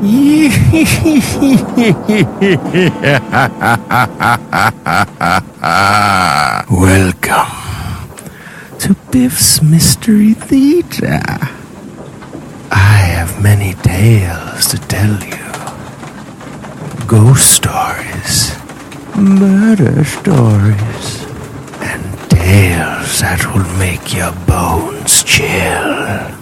Welcome to Biff's Mystery Theater. I have many tales to tell you. Ghost stories, murder stories, and tales that will make your bones chill.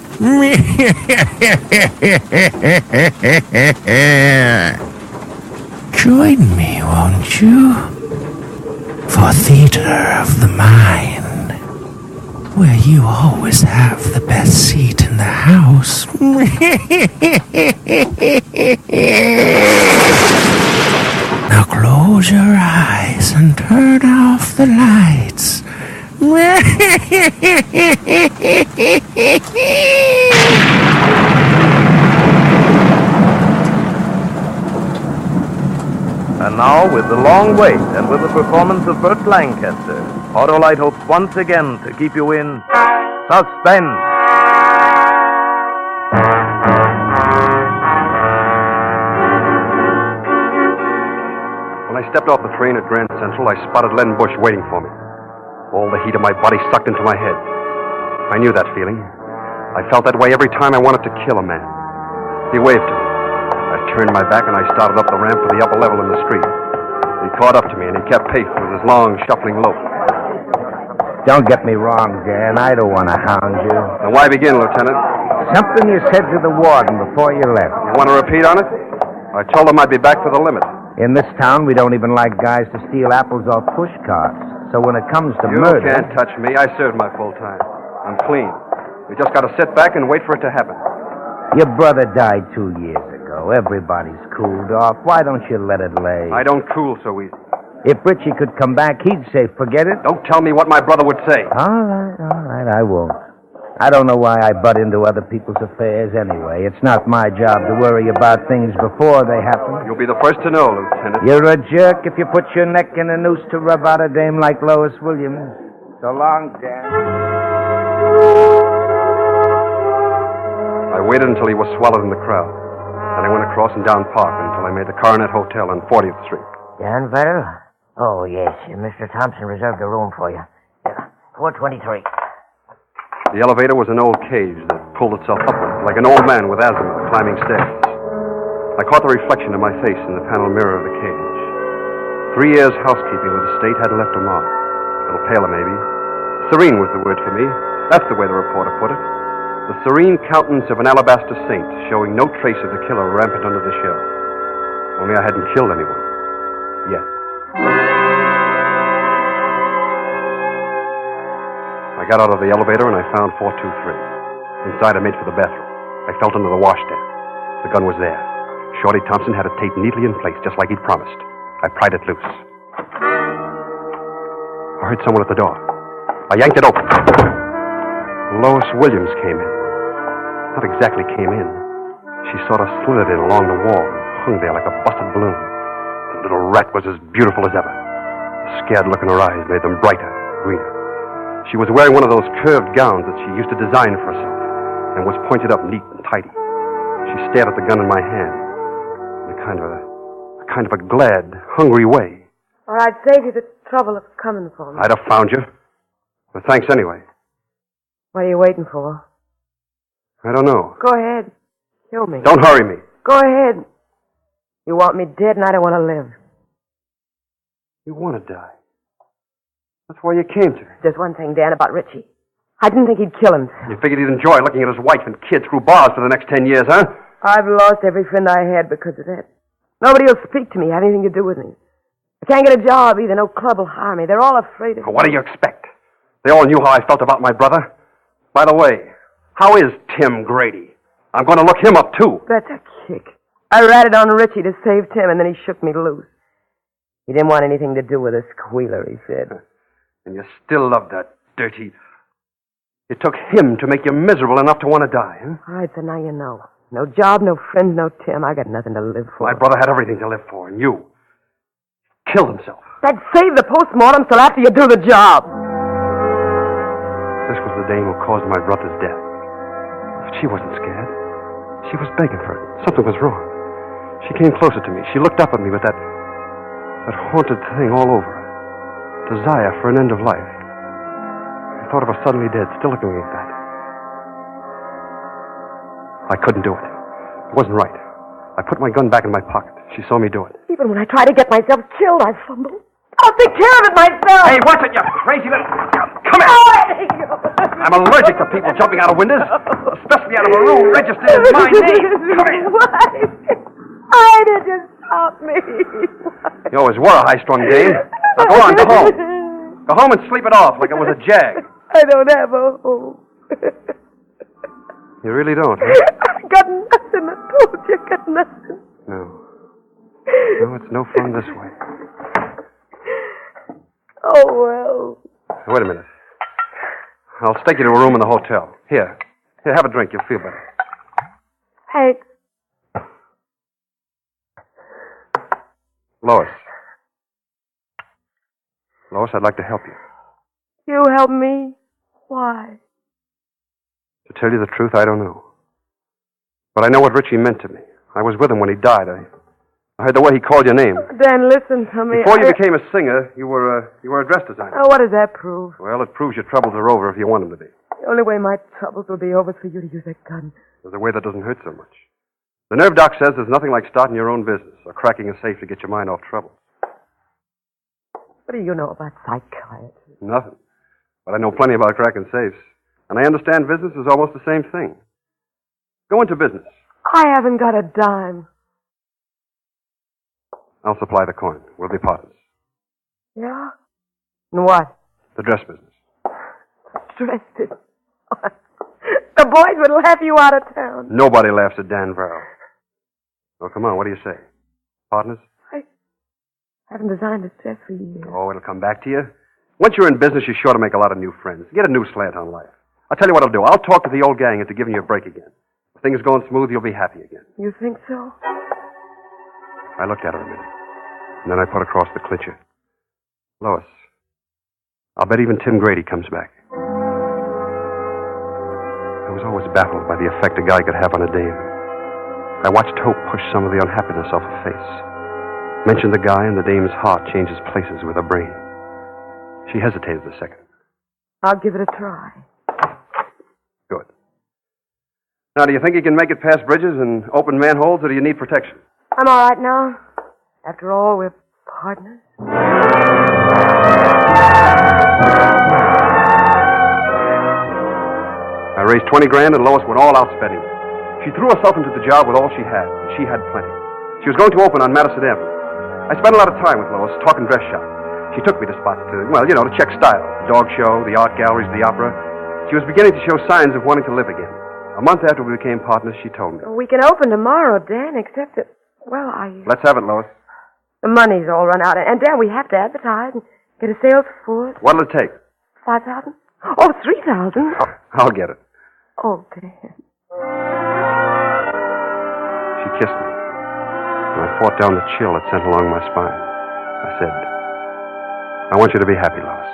Join me, won't you? For Theater of the Mind, where you always have the best seat in the house. Now close your eyes and turn off the lights. And now, with the long wait and with the performance of Burt Lancaster, Autolite hopes once again to keep you in suspense. When I stepped off the train at Grand Central, I spotted Len Bush waiting for me. All the heat of my body sucked into my head. I knew that feeling. I felt that way every time I wanted to kill a man. He waved to me. I turned my back and I started up the ramp for the upper level in the street. He caught up to me and he kept pace with his long, shuffling lope. Don't get me wrong, Dan. I don't want to hound you. Then why begin, Lieutenant? Something you said to the warden before you left. You want to repeat on it? I told him I'd be back for the limit. In this town, we don't even like guys to steal apples off push carts. So when it comes to murder... You can't touch me. I served my full time. I'm clean. We just got to sit back and wait for it to happen. Your brother died 2 years ago. Everybody's cooled off. Why don't you let it lay? I don't cool so easy. If Richie could come back, he'd say, forget it. Don't tell me what my brother would say. All right, I won't. I don't know why I butt into other people's affairs anyway. It's not my job to worry about things before they happen. You'll be the first to know, Lieutenant. You're a jerk if you put your neck in a noose to rub out a dame like Lois Williams. So long, Dan. I waited until he was swallowed in the crowd. Then I went across and down Park until I made the Coronet Hotel on 40th Street. Dan Verrill? Oh, yes. Mr. Thompson reserved a room for you. 423. The elevator was an old cage that pulled itself upward, like an old man with asthma climbing stairs. I caught the reflection of my face in the panel mirror of the cage. 3 years housekeeping with the state hadn't left a mark. A little paler, maybe. Serene was the word for me. That's the way the reporter put it. The serene countenance of an alabaster saint, showing no trace of the killer rampant under the shell. Only I hadn't killed anyone. Yet. I got out of the elevator and I found 423. Inside, I made for the bathroom. I felt under the washstand. The gun was there. Shorty Thompson had it taped neatly in place, just like he'd promised. I pried it loose. I heard someone at the door. I yanked it open. Lois Williams came in. Not exactly came in. She sort of slithered in along the wall and hung there like a busted balloon. The little rat was as beautiful as ever. The scared look in her eyes made them brighter, greener. She was wearing one of those curved gowns that she used to design for herself and was pointed up neat and tidy. She stared at the gun in my hand in a kind of a glad, hungry way. Or I'd save you the trouble of coming for me. I'd have found you. But thanks anyway. What are you waiting for? I don't know. Go ahead. Kill me. Don't hurry me. Go ahead. You want me dead and I don't want to live. You want to die. That's why you came to me. There's one thing, Dan, about Richie. I didn't think he'd kill himself. You figured he'd enjoy looking at his wife and kids through bars for the next 10 years, huh? I've lost every friend I had because of that. Nobody will speak to me, have anything to do with me. I can't get a job either. No club will hire me. They're all afraid of me. What do you expect? They all knew how I felt about my brother. By the way, how is Tim Grady? I'm going to look him up, too. That's a kick. I ratted on Richie to save Tim, and then he shook me loose. He didn't want anything to do with a squealer, he said. And you still love that dirty... It took him to make you miserable enough to want to die, huh? All right, so now you know. No job, no friends, no Tim. I got nothing to live for. My brother had everything to live for, and you killed himself. That'd save the postmortem till after you do the job. This was the dame who caused my brother's death. But she wasn't scared. She was begging for it. Something was wrong. She came closer to me. She looked up at me with that haunted thing all over her. Desire for an end of life. I thought of her suddenly dead, still looking like that. I couldn't do it. It wasn't right. I put my gun back in my pocket. She saw me do it. Even when I try to get myself killed, I fumble. I'll take care of it myself. Hey, watch it, you crazy little... Come here. Oh, I hate you. I'm allergic to people jumping out of windows, especially out of a room registered in my name. Come here. Why? Why did you stop me? You always were a high-strung dame. Now go on, go home. Go home and sleep it off like it was a jag. I don't have a home. You really don't, huh? I got nothing. I told you, I got nothing. No. No, it's no fun this way. Oh, well. Wait a minute. I'll take you to a room in the hotel. Here, have a drink. You'll feel better. Thanks. Lois. Lois, I'd like to help you. You help me? Why? To tell you the truth, I don't know. But I know what Richie meant to me. I was with him when he died. I heard the way he called your name. Dan, listen to me. Before you became a singer, you were a dress designer. Oh, what does that prove? Well, it proves your troubles are over if you want them to be. The only way my troubles will be over is for you to use that gun. There's a way that doesn't hurt so much. The nerve doc says there's nothing like starting your own business or cracking a safe to get your mind off trouble. What do you know about psychiatry? Nothing. But I know plenty about cracking safes. And I understand business is almost the same thing. Go into business. I haven't got a dime. I'll supply the coin. We'll be partners. Yeah? And what? The dress business. Dressed it. The boys would laugh you out of town. Nobody laughs at Dan Verrill. Oh, come on. What do you say? Partners? I haven't designed this dress for years. Oh, it'll come back to you. Once you're in business, you're sure to make a lot of new friends. Get a new slant on life. I'll tell you what I'll do. I'll talk to the old gang into giving you a break again. If things are going smooth, you'll be happy again. You think so? I looked at her a minute. And then I put across the clincher. Lois, I'll bet even Tim Grady comes back. I was always baffled by the effect a guy could have on a dame. I watched hope push some of the unhappiness off her face. Mentioned the guy, and the dame's heart changes places with her brain. She hesitated a second. I'll give it a try. Good. Now, do you think you can make it past bridges and open manholes, or do you need protection? I'm all right now. After all, we're partners. I raised $20,000, and Lois went all out spending it. She threw herself into the job with all she had, and she had plenty. She was going to open on Madison Avenue. I spent a lot of time with Lois, talking dress shop. She took me to spots to check style. The dog show, the art galleries, the opera. She was beginning to show signs of wanting to live again. A month after we became partners, she told me. We can open tomorrow, Dan, except that, Let's have it, Lois. The money's all run out. And, Dan, we have to advertise and get a sales force. What'll it take? 5,000? Oh, 3,000. I'll get it. Oh, Dan. She kissed me. And I fought down the chill that sent along my spine. I said, I want you to be happy, Lois.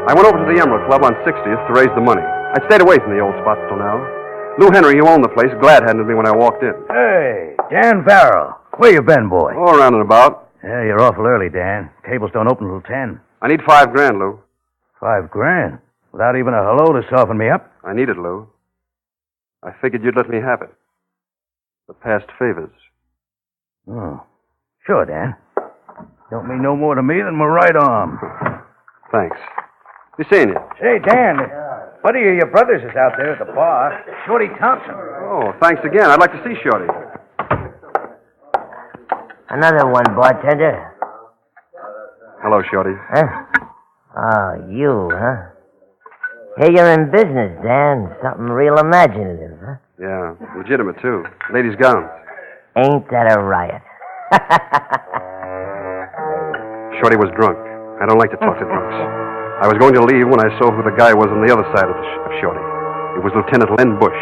I went over to the Emerald Club on 60th to raise the money. I'd stayed away from the old spots till now. Lou Henry, who owned the place, glad-handed me when I walked in. Hey, Dan Farrell. Where you been, boy? Oh, around and about. Yeah, you're awful early, Dan. Tables don't open till 10. I need $5,000, Lou. $5,000? Without even a hello to soften me up? I need it, Lou. I figured you'd let me have it. The past favors. Oh, sure, Dan. Don't mean no more to me than my right arm. Thanks. Be seeing you. Say, Dan, a buddy of your brother's is out there at the bar. Shorty Thompson. Oh, thanks again. I'd like to see Shorty. Another one, bartender. Hello, Shorty. Huh? Oh, you, huh? Hey, you're in business, Dan. Something real imaginative, huh? Yeah, legitimate, too. Ladies' gowns. Ain't that a riot? Shorty was drunk. I don't like to talk to drunks. I was going to leave when I saw who the guy was on the other side of Shorty. It was Lieutenant Len Bush.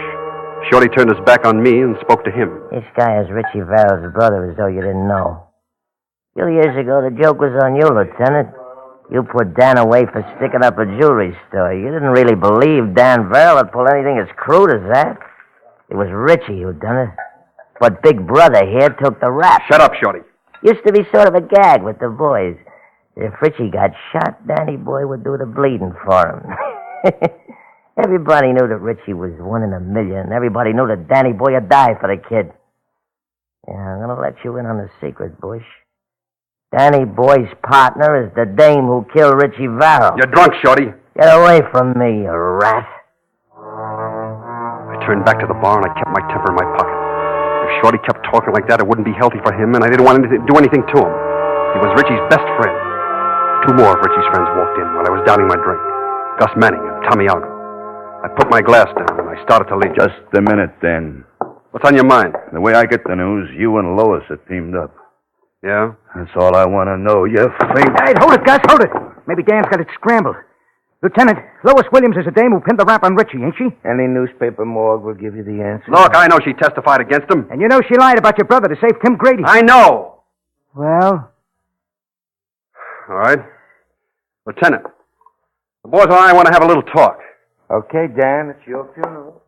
Shorty turned his back on me and spoke to him. This guy is Richie Verrill's brother, as though you didn't know. A few years ago, the joke was on you, Lieutenant. You put Dan away for sticking up a jewelry store. You didn't really believe Dan Verrill would pull anything as crude as that. It was Richie who done it. But Big Brother here took the rap. Shut up, Shorty. Used to be sort of a gag with the boys. If Richie got shot, Danny Boy would do the bleeding for him. Everybody knew that Richie was 1 in a million. Everybody knew that Danny Boy would die for the kid. Yeah, I'm going to let you in on the secret, Bush. Danny Boy's partner is the dame who killed Richie Varro. You're drunk, Shorty. Get away from me, you rat. I turned back to the bar and I kept my temper in my pocket. If Shorty kept talking like that, it wouldn't be healthy for him, and I didn't want to do anything to him. He was Richie's best friend. 2 more of Richie's friends walked in while I was downing my drink. Gus Manning and Tommy Algo. I put my glass down and I started to leave. Just a minute, then. What's on your mind? The way I get the news, you and Lois are teamed up. Yeah? That's all I want to know. You think... Hey, hold it, Gus, hold it. Maybe Dan's got it scrambled. Lieutenant, Lois Williams is a dame who pinned the rap on Richie, ain't she? Any newspaper morgue will give you the answer. Look, I know she testified against him. And you know she lied about your brother to save Tim Grady. I know! Well? All right. Lieutenant, the boys and I want to have a little talk. Okay, Dan, it's your funeral.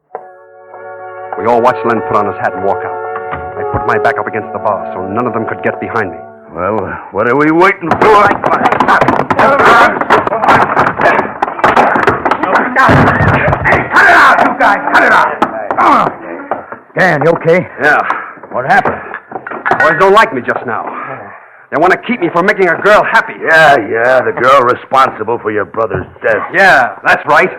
We all watched Len put on his hat and walk out. I put my back up against the bar so none of them could get behind me. Well, what are we waiting for? Hey, cut it out, you guys, cut it out. Dan, you okay? Yeah. What happened? Boys don't like me just now. They want to keep me from making a girl happy. Yeah, the girl responsible for your brother's death. Yeah, that's right.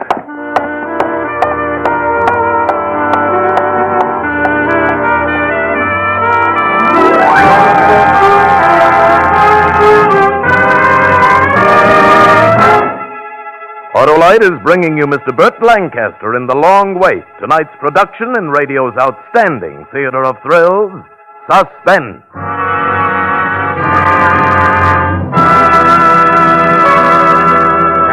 Autolite is bringing you Mr. Burt Lancaster in The Long Wait, tonight's production in radio's outstanding theater of thrills, Suspense.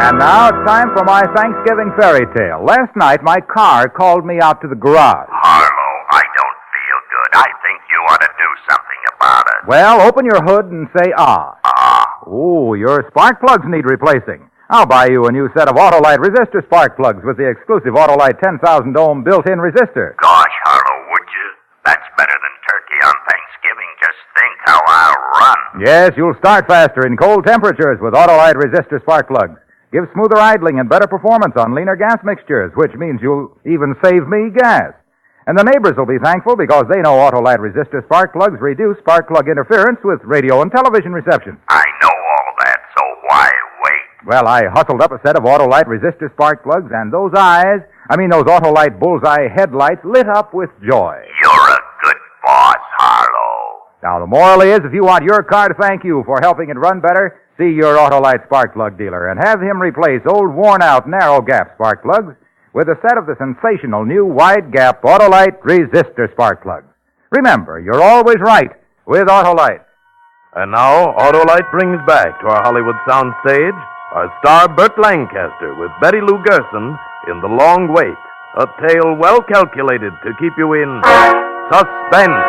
And now it's time for my Thanksgiving fairy tale. Last night, my car called me out to the garage. Harlow, I don't feel good. I think you ought to do something about it. Well, open your hood and say ah. Ah. Ooh, your spark plugs need replacing. I'll buy you a new set of Autolite resistor spark plugs with the exclusive Autolite 10,000 ohm built-in resistor. Gosh, Harlow, would you? That's better than turkey on Thanksgiving. Just think how I'll run. Yes, you'll start faster in cold temperatures with Autolite resistor spark plugs. Give smoother idling and better performance on leaner gas mixtures, which means you'll even save me gas. And the neighbors will be thankful because they know Autolite resistor spark plugs reduce spark plug interference with radio and television reception. I know all that, so why wait? Well, I hustled up a set of Autolite resistor spark plugs, and those Autolite bullseye headlights lit up with joy. You're a good boss, Harlow. Now, the moral is, if you want your car to thank you for helping it run better, see your Autolite spark plug dealer and have him replace old worn-out narrow gap spark plugs with a set of the sensational new wide gap Autolite resistor spark plugs. Remember, you're always right with Autolite. And now, Autolite brings back to our Hollywood soundstage our star Burt Lancaster with Betty Lou Gerson in The Long Wait, a tale well calculated to keep you in suspense.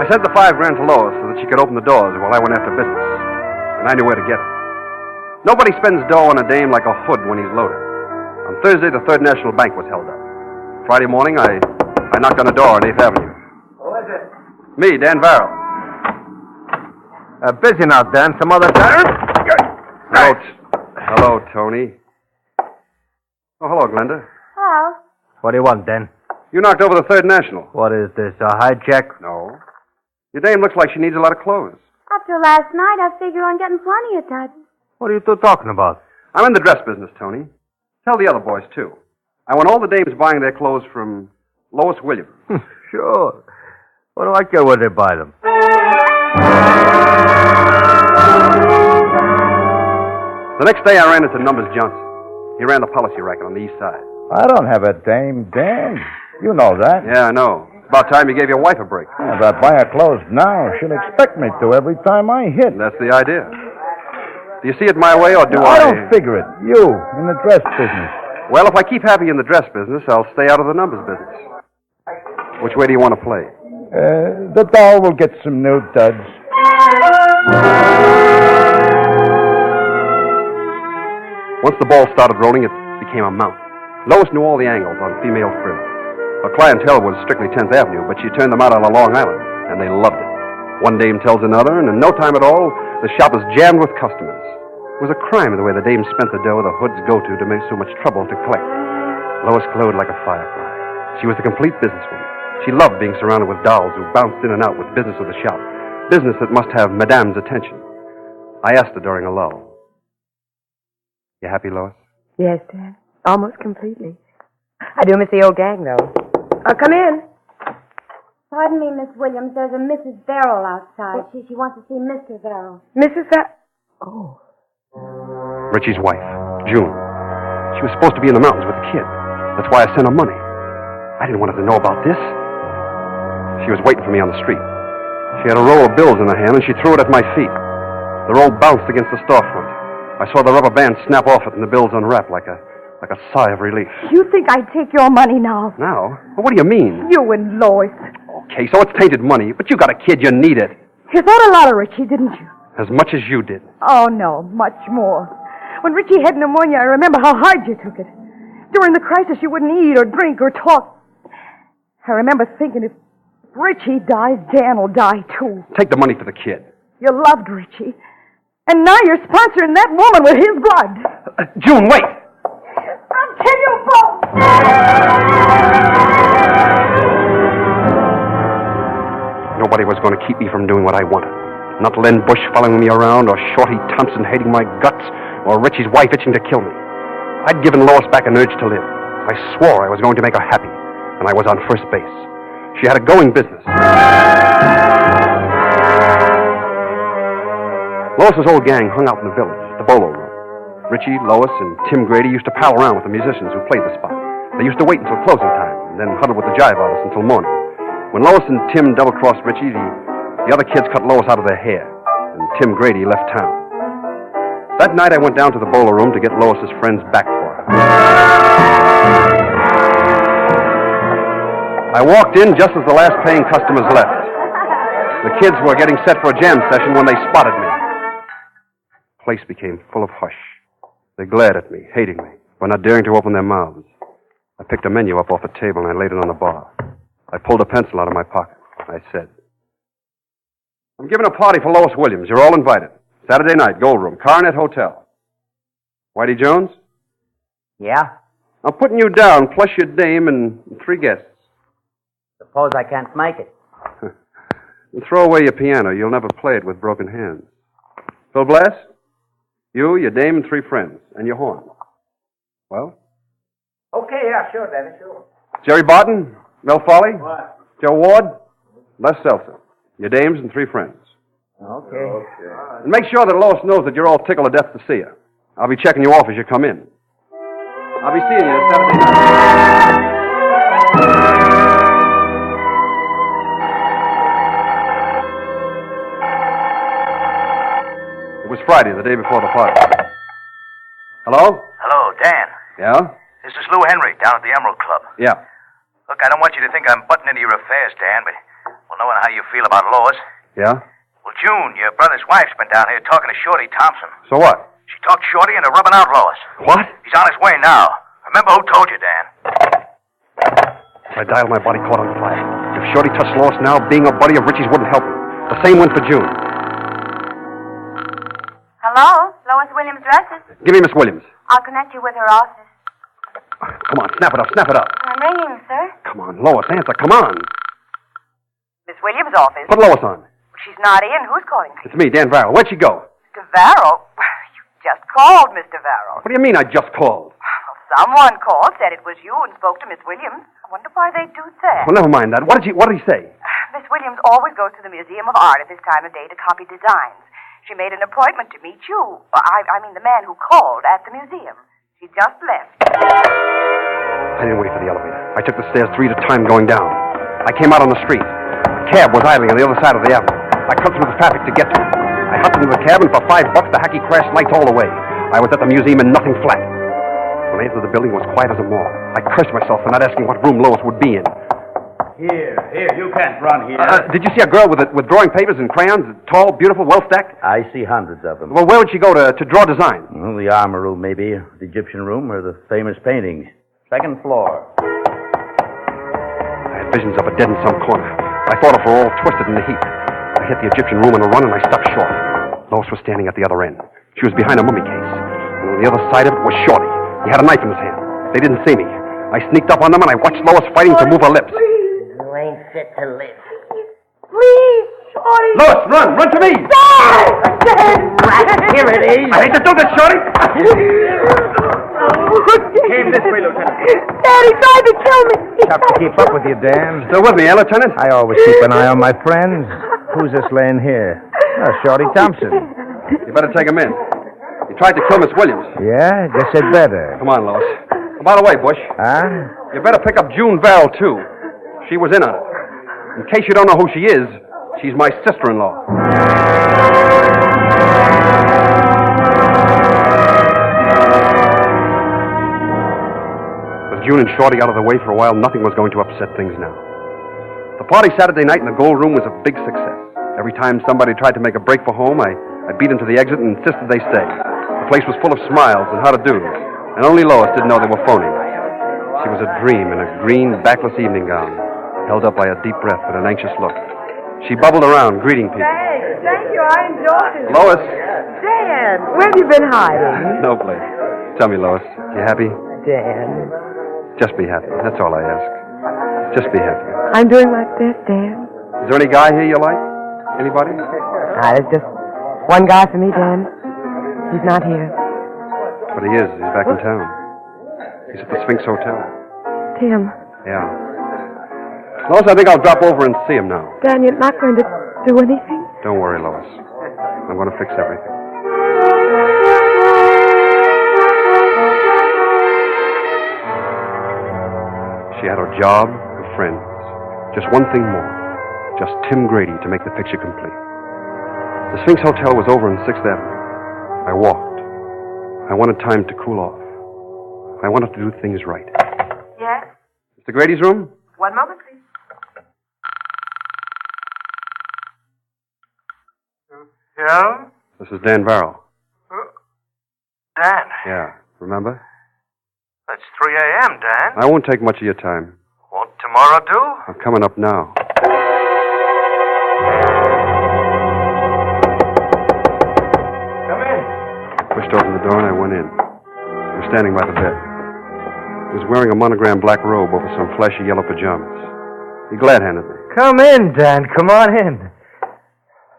I sent the $5,000 to Lois so that she could open the doors while I went after business. And I knew where to get it. Nobody spends dough on a dame like a hood when he's loaded. On Thursday, the Third National Bank was held up. Friday morning, I knocked on a door on 8th Avenue. Who is it? Me, Dan Varro. Busy now, Dan. Some other time? Hello, Tony. Oh, hello, Glenda. Hello. What do you want, Dan? You knocked over the Third National. What is this, a hijack? No. Your dame looks like she needs a lot of clothes. After last night, I figure on getting plenty of touches. What are you two talking about? I'm in the dress business, Tony. Tell the other boys, too. I want all the dames buying their clothes from Lois Williams. Sure. What do I care where they buy them? The next day, I ran into Numbers Johnson. He ran the policy racket on the east side. I don't have a dame, Dan. You know that. Yeah, I know. It's about time you gave your wife a break. If I buy her clothes now, she'll expect me to every time I hit. That's the idea. Do you see it my way, or do I... I don't figure it. You, in the dress business. Well, if I keep happy in the dress business, I'll stay out of the numbers business. Which way do you want to play? The doll will get some new duds. Once the ball started rolling, it became a mountain. Lois knew all the angles on female frills. Her clientele was strictly 10th Avenue, but she turned them out on Long Island, and they loved it. One dame tells another, and in no time at all, the shop was jammed with customers. It was a crime the way the dames spent the dough the hoods go to make so much trouble to collect. Lois glowed like a firefly. She was a complete businesswoman. She loved being surrounded with dolls who bounced in and out with business of the shop, business that must have Madame's attention. I asked her during a lull, "You happy, Lois?" Yes, Dad. Almost completely. I do miss the old gang, though. Come in. Pardon me, Miss Williams. There's a Mrs. Verrill outside. She wants to see Mr. Verrill. Mrs. Oh. Richie's wife, June. She was supposed to be in the mountains with the kid. That's why I sent her money. I didn't want her to know about this. She was waiting for me on the street. She had a roll of bills in her hand, and she threw it at my feet. The roll bounced against the storefront. I saw the rubber band snap off it and the bills unwrap like a sigh of relief. You think I'd take your money now? Now? Well, what do you mean? You and Lois. Okay, so it's tainted money, but you got a kid, you need it. You thought a lot of Richie, didn't you? As much as you did. Oh, no, much more. When Richie had pneumonia, I remember how hard you took it. During the crisis, you wouldn't eat or drink or talk. I remember thinking, if Richie dies, Dan will die, too. Take the money for the kid. You loved Richie. And now you're sponsoring that woman with his blood. June, wait! I'll kill you both! Nobody was going to keep me from doing what I wanted. Not Len Bush following me around, or Shorty Thompson hating my guts, or Richie's wife itching to kill me. I'd given Lois back an urge to live. I swore I was going to make her happy, and I was on first base. She had a going business. Lois's old gang hung out in the village, the bolo room. Richie, Lois, and Tim Grady used to pal around with the musicians who played the spot. They used to wait until closing time, and then huddle with the jive artists until morning. When Lois and Tim double-crossed Richie, the other kids cut Lois out of their hair, and Tim Grady left town. That night I went down to the bolo room to get Lois's friends back for her. I walked in just as the last paying customers left. The kids were getting set for a jam session when they spotted me. The place became full of hush. They glared at me, hating me, but not daring to open their mouths. I picked a menu up off a table and I laid it on the bar. I pulled a pencil out of my pocket. I said, "I'm giving a party for Lois Williams. You're all invited. Saturday night, Gold Room, Coronet Hotel. Whitey Jones?" Yeah? I'm putting you down, plus your dame and 3 guests. Suppose I can't make it. And throw away your piano. You'll never play it with broken hands. Phil Blass? You, your dame, and 3 friends. And your horn. Well? Okay, yeah, sure, Daddy, sure. Jerry Barton? Mel Foley? What? Joe Ward? Les Seltzer. Your dames and 3 friends. Okay. And make sure that Lois knows that you're all tickled to death to see her. I'll be checking you off as you come in. I'll be seeing you Saturday night. It was Friday, the day before the party. Hello? Hello, Dan. Yeah? This is Lou Henry down at the Emerald Club. Yeah. Look, I don't want you to think I'm butting into your affairs, Dan, but, well, knowing how you feel about Lois. Yeah? Well, June, your brother's wife's been down here talking to Shorty Thompson. So what? She talked Shorty into rubbing out Lois. What? He's on his way now. Remember who told you, Dan? I dialed my body caught on fire. If Shorty touched Lois now, being a buddy of Richie's wouldn't help him. The same went for June. Hello? Lois Williams dresses. Give me Miss Williams. I'll connect you with her office. Come on, snap it up, snap it up. I'm ringing, sir. Come on, Lois, answer, come on. Miss Williams' office. Put Lois on. She's not in. Who's calling? It's me, Dan Varrell. Where'd she go? Mr. Varrell? You just called, Mr. Varrell. What do you mean I just called? Well, someone called, said it was you, and spoke to Miss Williams. I wonder why they do that. Well, never mind that. What did he say? Miss Williams always goes to the Museum of Art at this time of day to copy designs. She made an appointment to meet you. I mean the man who called at the museum. She just left. I didn't wait for the elevator. I took the stairs 3 at a time going down. I came out on the street. A cab was idling on the other side of the avenue. I cut through the traffic to get to it. I hopped into the cab, and for $5, the hacky crashed lights all the way. I was at the museum and nothing flat. When I entered the building, it was quiet as a mall. I cursed myself for not asking what room Lois would be in. Here, you can't run here. Did you see a girl with drawing papers and crayons? Tall, beautiful, well-stacked? I see hundreds of them. Well, where would she go to draw design? Well, the armor room, maybe. The Egyptian room, or the famous paintings. Second floor. I had visions of her dead in some corner. I thought of her all twisted in the heap. I hit the Egyptian room on a run, and I stopped short. Lois was standing at the other end. She was behind a mummy case. And on the other side of it was Shorty. He had a knife in his hand. They didn't see me. I sneaked up on them, and I watched Lois fighting to move her lips. You ain't fit to live. Please, Shorty. Lois, run! Run to me! Here it is. I hate to do this, Shorty! Came this way, Lieutenant. Daddy tried to kill me. Tough to keep up with you, Dan. Still with me, eh, Lieutenant? I always keep an eye on my friends. Who's this laying here? Oh, Shorty Thompson. You better take him in. He tried to kill Miss Williams. Yeah, guess I'd better. Come on, Lois. Oh, by the way, Bush, Huh? you better pick up June Verrill, too. She was in on it. In case you don't know who she is, she's my sister-in-law. With June and Shorty out of the way for a while, nothing was going to upset things now. The party Saturday night in the Gold Room was a big success. Every time somebody tried to make a break for home, I beat them to the exit and insisted they stay. The place was full of smiles and how-to-dos, and only Lois didn't know they were phony. She was a dream in a green, backless evening gown, held up by a deep breath and an anxious look. She bubbled around, greeting people. Thank you. I enjoyed it. Lois! Dan, where have you been hiding? No place. Tell me, Lois, you happy? Dan, Just be happy. That's all I ask. Just be happy. I'm doing my best, Dan. Is there any guy here you like? Anybody? There's just one guy for me, Dan. He's not here. But he is. He's back in town. He's at the Sphinx Hotel. Tim, Yeah. Lois, I think I'll drop over and see him now. Dan, you're not going to do anything? Don't worry, Lois. I'm going to fix everything. She had her job, her friends. Just one thing more. Just Tim Grady to make the picture complete. The Sphinx Hotel was over on 6th Avenue. I walked. I wanted time to cool off. I wanted to do things right. Yes? Mr. Grady's room? 1 moment, please. Yeah? This is Dan Verrill. Dan, Yeah, remember? that's 3 a.m., Dan. I won't take much of your time. Won't tomorrow do? I'm coming up now. Come in. Pushed open the door and I went in. He was standing by the bed. He was wearing a monogrammed black robe over some flashy yellow pajamas. He glad-handed me. Come in, Dan. Come on in.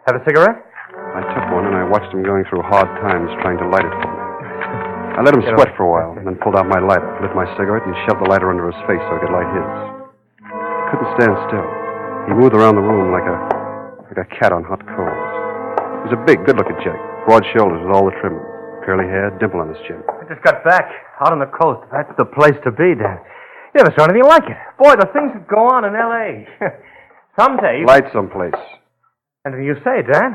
Have a cigarette? I took one and I watched him going through hard times trying to light it for me. I let him sweat for a while, and then pulled out my lighter, lit my cigarette, and shoved the lighter under his face so I could light his. He couldn't stand still. He moved around the room like a cat on hot coals. He was a big, good-looking chick, broad shoulders with all the trimmings, curly hair, dimple on his chin. I just got back, out on the coast. That's the place to be, Dan. You never saw anything like it. Boy, the things that go on in L.A. Someday... Light someplace. Anything you say, Dan.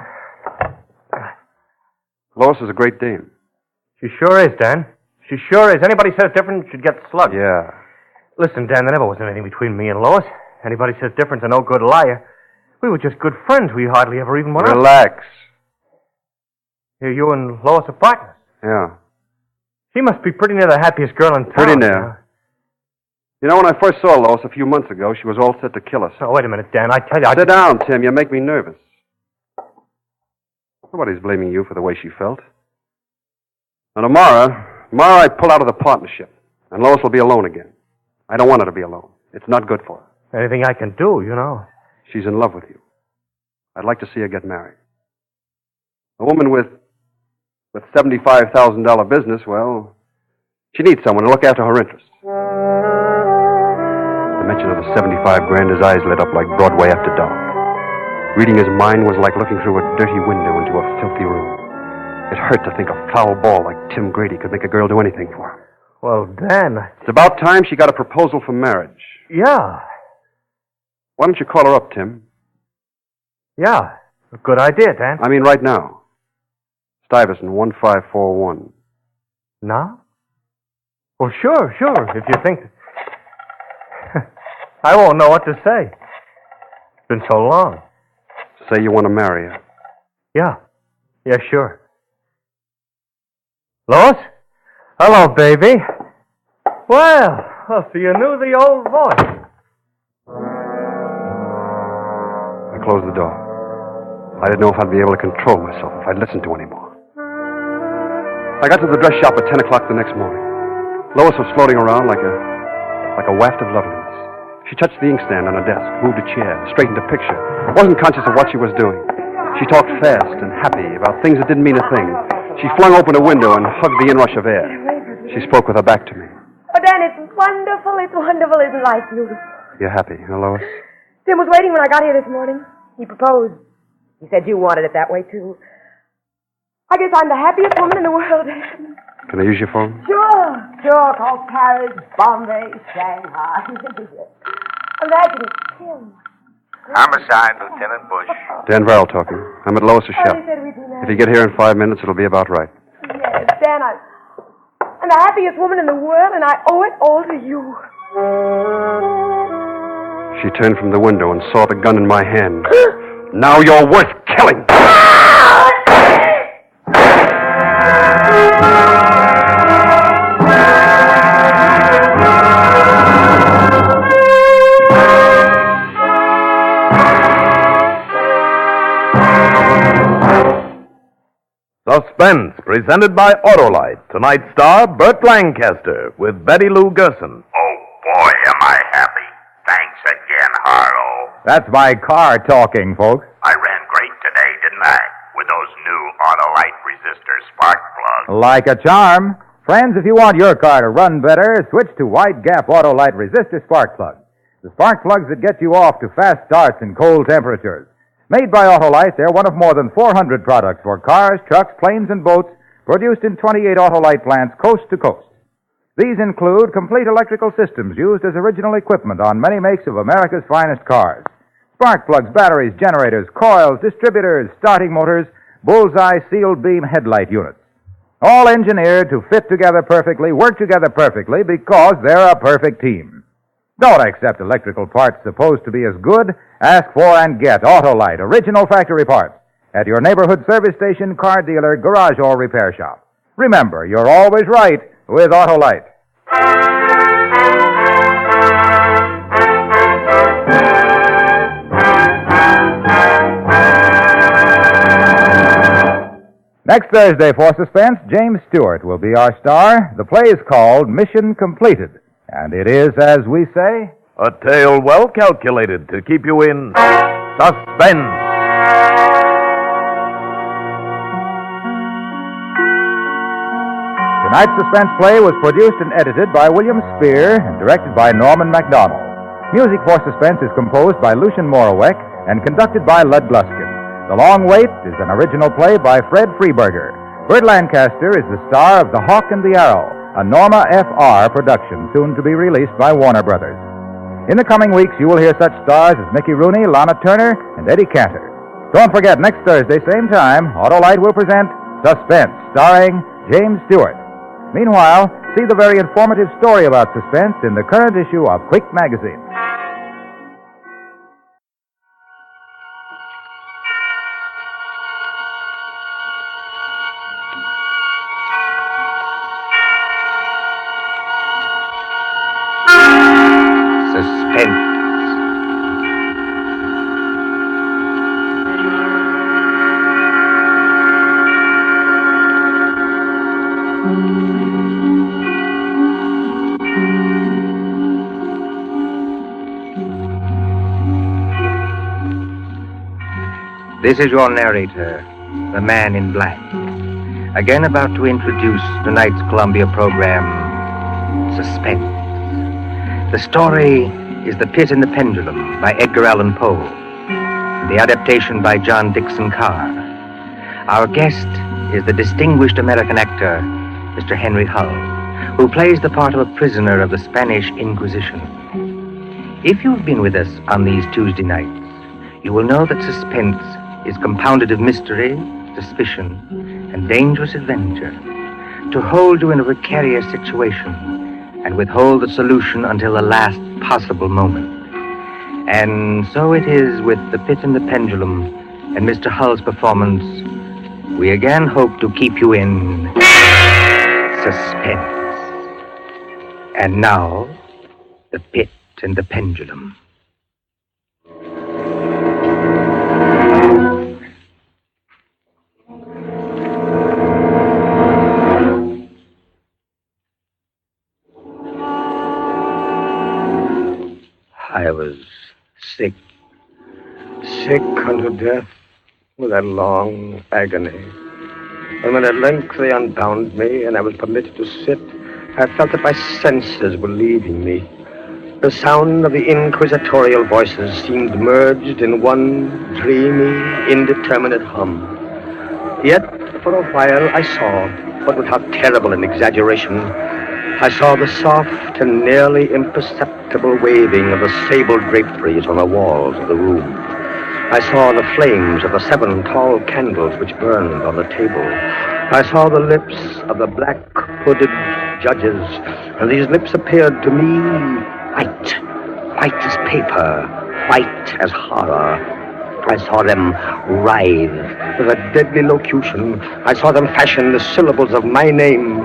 Lois is a great dame. She sure is, Dan. She sure is. Anybody says different should get slugged. Yeah. Listen, Dan, there never was anything between me and Lois. Anybody says different's a no good liar. We were just good friends. We hardly ever even went out. Relax. Here, you and Lois are partners. Yeah. She must be pretty near the happiest girl in town. Pretty near. You know, when I first saw Lois a few months ago, she was all set to kill us. Oh, wait a minute, Dan. I tell you, Sit down, Tim. You make me nervous. Nobody's blaming you for the way she felt. Now, tomorrow I pull out of the partnership, and Lois will be alone again. I don't want her to be alone. It's not good for her. Anything I can do, you know. She's in love with you. I'd like to see her get married. A woman with $75,000 business, well, she needs someone to look after her interests. The mention of the 75 grand, his eyes lit up like Broadway after dark. Reading his mind was like looking through a dirty window into a filthy room. It hurt to think a foul ball like Tim Grady could make a girl do anything for him. Well, Dan... It's about time she got a proposal for marriage. Yeah. Why don't you call her up, Tim? Yeah. A good idea, Dan. I mean right now. Stuyvesant 1541. Now? Well, sure. If you think... I won't know what to say. It's been so long. Say you want to marry her. Yeah, sure. Lois? Hello, baby. Well, Oh, so you knew the old voice. I closed the door. I didn't know if I'd be able to control myself, if I'd listen to anymore. I got to the dress shop at 10 o'clock the next morning. Lois was floating around like a waft of loveliness. She touched the inkstand on her desk, moved a chair, straightened a picture, wasn't conscious of what she was doing. She talked fast and happy about things that didn't mean a thing. She flung open a window and hugged the inrush of air. She spoke with her back to me. Oh, Dan, it's wonderful, isn't life beautiful? You're happy, huh, Lois? Tim was waiting when I got here this morning. He proposed. He said you wanted it that way, too. I guess I'm the happiest woman in the world, Dan. Can I use your phone? Sure. Call Paris, Bombay, Shanghai. Imagine it's Tim. Homicide, Lieutenant Bush. Dan Varrell talking. I'm at Lois' shop. He said we'd be married. If you get here in 5 minutes, it'll be about right. Yes, Dan, I'm the happiest woman in the world, and I owe it all to you. She turned from the window and saw the gun in my hand. Now you're worth killing. Suspense, presented by Autolite. Tonight's star, Burt Lancaster, with Betty Lou Gerson. Oh, boy, am I happy. Thanks again, Harlow. That's my car talking, folks. I ran great today, didn't I? With those new Autolite resistor spark plugs. Like a charm. Friends, if you want your car to run better, switch to wide gap Autolite resistor spark plugs. The spark plugs that get you off to fast starts in cold temperatures. Made by Autolite, they're one of more than 400 products for cars, trucks, planes, and boats produced in 28 Autolite plants coast to coast. These include complete electrical systems used as original equipment on many makes of America's finest cars. Spark plugs, batteries, generators, coils, distributors, starting motors, bullseye sealed beam headlight units. All engineered to fit together perfectly, work together perfectly, because they're a perfect team. Don't accept electrical parts supposed to be as good. Ask for and get Autolite original factory parts at your neighborhood service station, car dealer, garage, or repair shop. Remember, you're always right with Autolite. Next Thursday for Suspense, James Stewart will be our star. The play is called Mission Completed. And it is, as we say, a tale well calculated to keep you in suspense. Tonight's suspense play was produced and edited by William Spear and directed by Norman MacDonald. Music for Suspense is composed by Lucian Moraweck and conducted by Lud Gluskin. The Long Wait is an original play by Fred Freeberger. Burt Lancaster is the star of The Hawk and the Arrow, a Norma F.R. production soon to be released by Warner Brothers. In the coming weeks, you will hear such stars as Mickey Rooney, Lana Turner, and Eddie Cantor. Don't forget, next Thursday, same time, Autolite will present Suspense, starring James Stewart. Meanwhile, see the very informative story about suspense in the current issue of Quick magazine. This is your narrator, the Man in Black, again about to introduce tonight's Columbia program, Suspense. The story is The Pit and the Pendulum by Edgar Allan Poe, the adaptation by John Dixon Carr. Our guest is the distinguished American actor, Mr. Henry Hull, who plays the part of a prisoner of the Spanish Inquisition. If you've been with us on these Tuesday nights, you will know that suspense is compounded of mystery, suspicion, and dangerous adventure, to hold you in a precarious situation and withhold the solution until the last possible moment. And so it is with The Pit and the Pendulum and Mr. Hull's performance. We again hope to keep you in suspense. And now, the pit and the pendulum. I was sick unto death with that long agony. And when at length they unbound me and I was permitted to sit, I felt that my senses were leaving me. The sound of the inquisitorial voices seemed merged in one dreamy, indeterminate hum. Yet, for a while, I saw, but without terrible an exaggeration, I saw the soft and nearly imperceptible waving of the sable draperies on the walls of the room. I saw the flames of the 7 tall candles which burned on the table. I saw the lips of the black hooded judges, and these lips appeared to me white as paper, white as horror. I saw them writhe with a deadly locution. I saw them fashion the syllables of my name.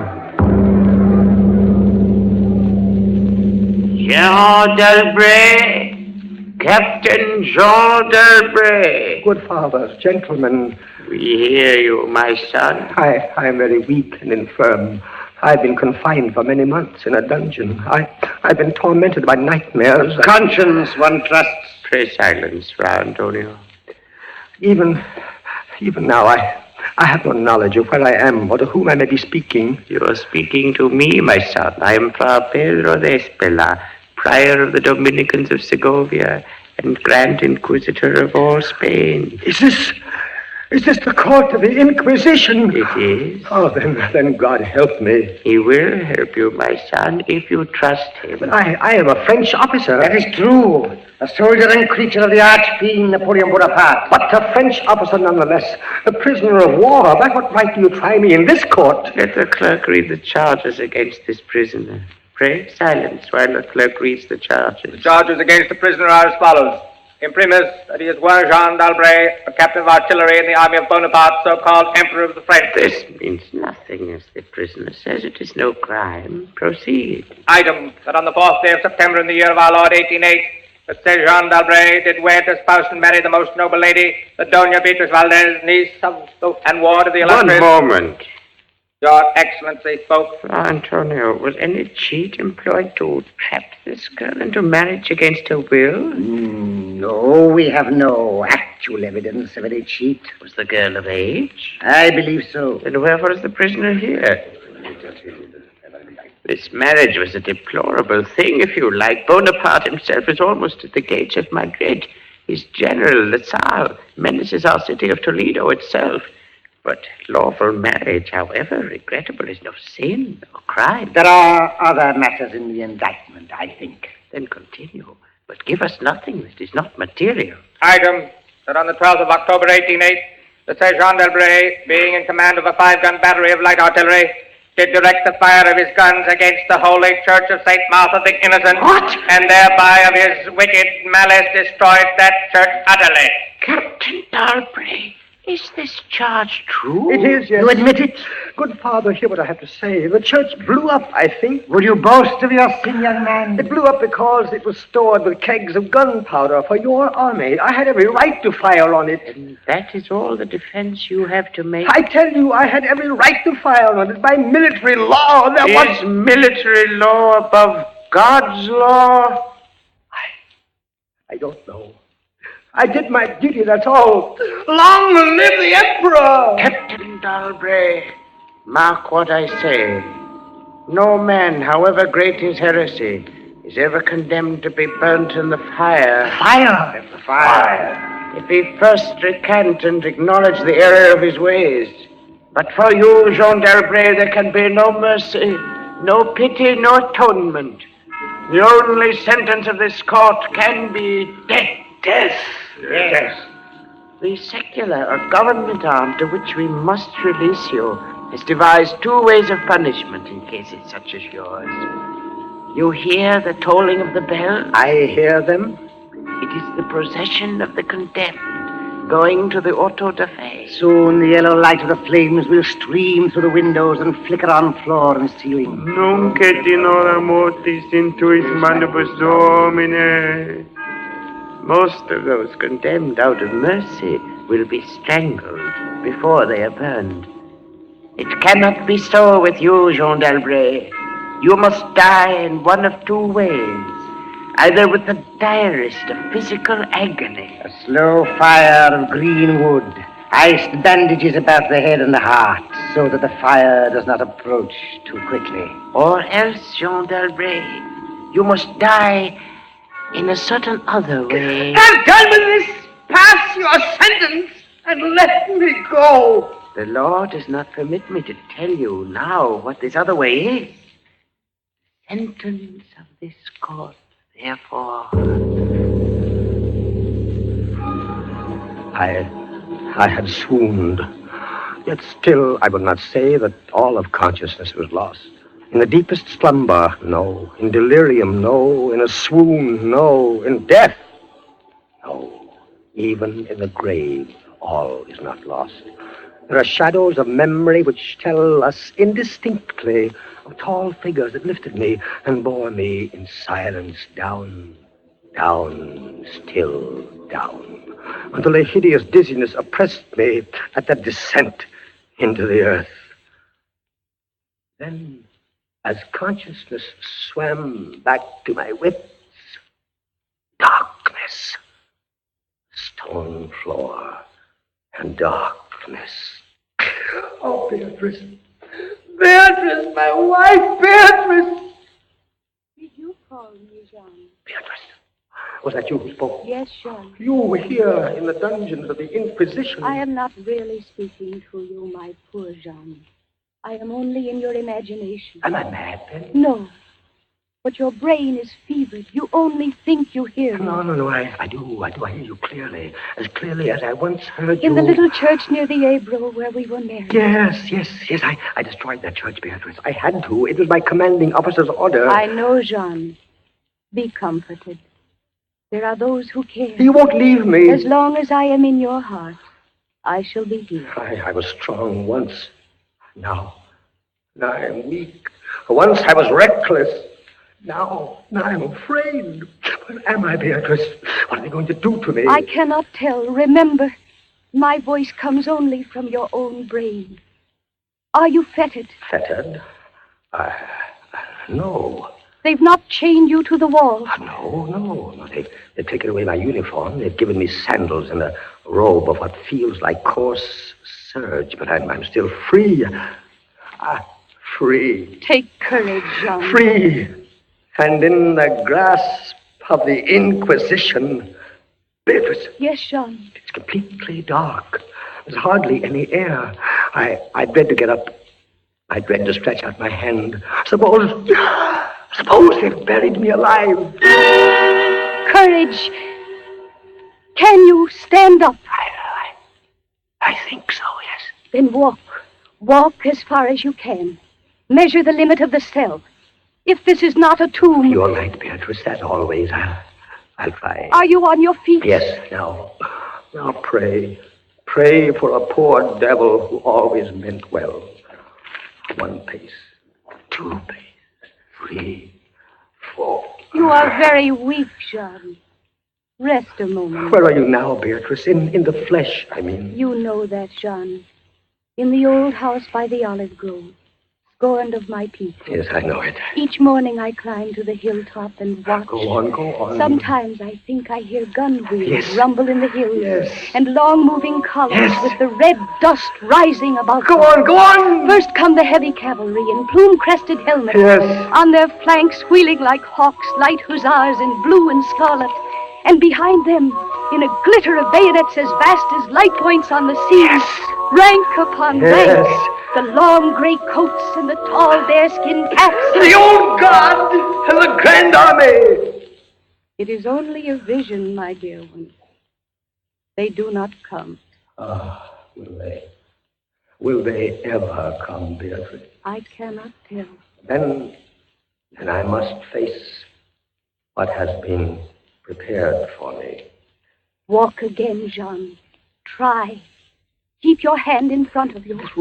Jean d'Albret, Captain Jean d'Albret. Good fathers, gentlemen. We hear you, my son. I am very weak and infirm. I've been confined for many months in a dungeon. I've been tormented by nightmares. Conscience, one trusts. Pray silence, Fra Antonio. Even now, I have no knowledge of where I am or to whom I may be speaking. You are speaking to me, my son. I am Fra Pedro de Espela, Prior of the Dominicans of Segovia and Grand Inquisitor of all Spain. Is this the court of the Inquisition? It is. Oh, then God help me. He will help you, my son, if you trust him. But I am a French officer. That is true. A soldier and creature of the arch-fiend Napoleon Bonaparte. But a French officer nonetheless. A prisoner of war. By what right do you try me in this court? Let the clerk read the charges against this prisoner. Pray silence while the clerk reads the charges. The charges against the prisoner are as follows. Imprimis, that he is one Jean d'Albret, a captain of artillery in the army of Bonaparte, so-called Emperor of the French. This means nothing, as the prisoner says. It is no crime. Proceed. Item, that on the 4th day of September in the year of our Lord 1808, the said Jean d'Albret did wed, espouse, and marry the most noble lady, the Doña Beatriz Valdez, niece of and ward of the illustrious... One moment. Your Excellency spoke. Antonio, was any cheat employed to trap this girl into marriage against her will? No, we have no actual evidence of any cheat. Was the girl of age? I believe so. Then wherefore is the prisoner here? This marriage was a deplorable thing, if you like. Bonaparte himself is almost at the gates of Madrid. His general, the Tsar, menaces our city of Toledo itself. But lawful marriage, however regrettable, is no sin or crime. There are other matters in the indictment, I think. Then continue, but give us nothing that is not material. Item, that on the 12th of October 1808, the said Jean d'Albret, being in command of a 5-gun battery of light artillery, did direct the fire of his guns against the holy church of St. Martha the Innocent. What? And thereby of his wicked malice destroyed that church utterly. Captain d'Albret, is this charge true? It is, yes. You admit it? Good father, hear what I have to say. The church blew up, I think. Would you boast of your sin, young man? It blew up because it was stored with kegs of gunpowder for your army. I had every right to fire on it. And that is all the defense you have to make? I tell you, I had every right to fire on it by military law. Is military law above God's law? I don't know. I did my duty, that's all. Long live the Emperor! Captain d'Albret, mark what I say. No man, however great his heresy, is ever condemned to be burnt in the fire. Fire! The fire. If he first recant and acknowledge the error of his ways. But for you, Jean d'Albret, there can be no mercy, no pity, no atonement. The only sentence of this court can be death. Death? Yes. The secular or government arm to which we must release you has devised 2 ways of punishment in cases such as yours. You hear the tolling of the bell? I hear them. It is the procession of the condemned, going to the auto da fe. Soon the yellow light of the flames will stream through the windows and flicker on floor and ceiling. Nunc et in hora mortis intuit manibus Domine. Most of those condemned out of mercy will be strangled before they are burned. It cannot be so with you, Jean d'Albret. You must die in one of two ways. Either with the direst of physical agony. A slow fire of green wood. Iced bandages about the head and the heart, so that the fire does not approach too quickly. Or else, Jean d'Albret, you must die in a certain other way. Have done with this! Pass your sentence and let me go! The law does not permit me to tell you now what this other way is. The sentence of this court, therefore. I had swooned. Yet still I would not say that all of consciousness was lost. In the deepest slumber, no. In delirium, no. In a swoon, no. In death, no. Even in the grave, all is not lost. There are shadows of memory which tell us indistinctly of tall figures that lifted me and bore me in silence down, down, still down, until a hideous dizziness oppressed me at that descent into the earth. Then, as consciousness swam back to my wits, darkness, stone floor, and darkness. Oh, Beatrice. Beatrice, my wife, Beatrice! Did you call me, Jean? Beatrice, was that you who spoke? Yes, Jean. You were here in the dungeons of the Inquisition. I am not really speaking to you, my poor Jean. I am only in your imagination. Am I mad, then? No. But your brain is fevered. You only think you hear me. No, I do. I hear you clearly. As clearly as I once heard In you. the little church near the Ebro where we were married. Yes. I destroyed that church, Beatrice. I had to. It was my commanding officer's order. I know, Jean. Be comforted. There are those who care. You won't leave me. As long as I am in your heart, I shall be here. I was strong once. Now I am weak. Once I was reckless. Now I'm afraid. What am I, Beatrice? What are they going to do to me? I cannot tell. Remember, my voice comes only from your own brain. Are you fettered? Fettered? No. They've not chained you to the wall. No. They've taken away my uniform. They've given me sandals and a robe of what feels like coarse serge, but I'm still free. Free. Take courage, Jean. Free. And in the grasp of the Inquisition. Beatrice. Yes, Jean. It's completely dark. There's hardly any air. I dread to get up. I dread to stretch out my hand. Suppose they've buried me alive. Courage. Can you stand up? I think so, yes. Then walk. Walk as far as you can. Measure the limit of the cell. If this is not a tomb... You're right, Beatrice, as always. I'll try. Are you on your feet? Yes, now pray. Pray for a poor devil who always meant well. 1 pace, 2 paces, 3, 4. You are very weak, Jean. Rest a moment. Where are you now, Beatrice? In the flesh, I mean. You know that, Jean. In the old house by the olive grove. Scorned of my people. Yes, I know it. Each morning I climb to the hilltop and watch. Go on. Sometimes I think I hear gun wheels Yes. rumble in the hills. Yes. And long moving columns Yes. with the red dust rising about Go them. on! First come the heavy cavalry in plume-crested helmets. Yes. On their flanks wheeling like hawks, light hussars in blue and scarlet. And behind them, in a glitter of bayonets as vast as light points on the sea, rank upon rank, the long gray coats and the tall bearskin caps. The old guard and the grand army! It is only a vision, my dear one. They do not come. Will they? Will they ever come, Beatrice? I cannot tell. Then I must face what has been prepared for me. Walk again, Jean. Try. Keep your hand in front of you. This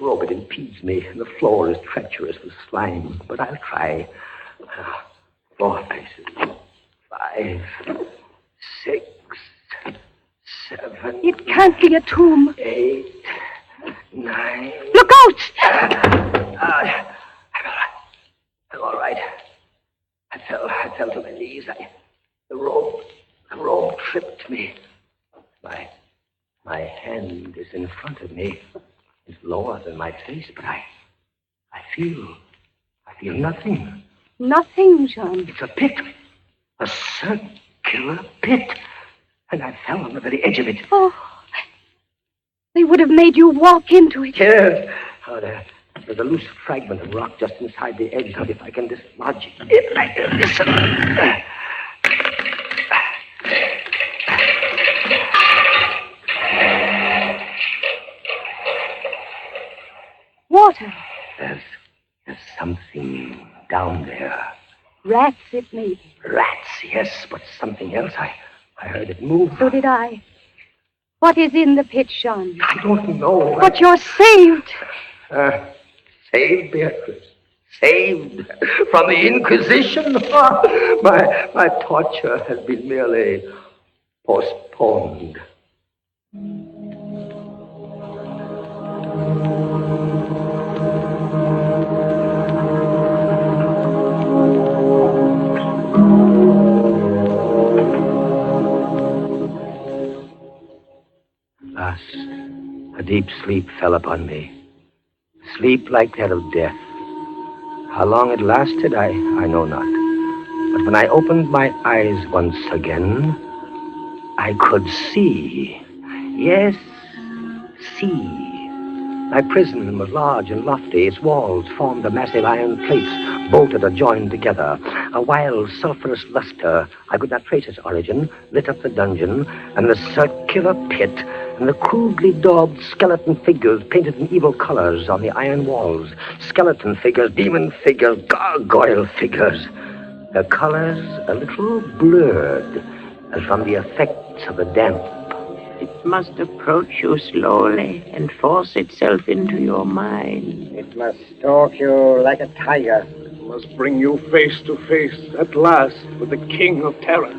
rope, it impedes me, and the floor is treacherous with slime. But I'll try. 4 paces. 5, 6, 7. It can't be a tomb. 8, 9. Look out! I'm all right. I fell to my knees. The rope tripped me. My hand is in front of me. It's lower than my face, but I feel nothing. Nothing, John. It's a pit. A circular pit. And I fell on the very edge of it. Oh. They would have made you walk into it. Yes. Oh, there's a loose fragment of rock just inside the edge. Now, if I can dislodge it like this. Water. There's something down there. Rats, it may be. Rats, yes, but something else. I heard it move. So did I. What is in the pit, Jean? I don't know. But you're saved. Saved, Beatrice. Saved from the Inquisition. My torture has been merely postponed. A deep sleep fell upon me. Sleep like that of death. How long it lasted, I know not. But when I opened my eyes once again, I could see. Yes, see. My prison was large and lofty. Its walls formed of massive iron plates, bolted or joined together. A wild, sulphurous luster, I could not trace its origin, lit up the dungeon, and the circular pit, and the crudely daubed skeleton figures painted in evil colors on the iron walls. Skeleton figures, demon figures, gargoyle figures. Their colors a little blurred, as from the effects of the damp. It must approach you slowly and force itself into your mind. It must stalk you like a tiger. It must bring you face to face, at last, with the King of Terror.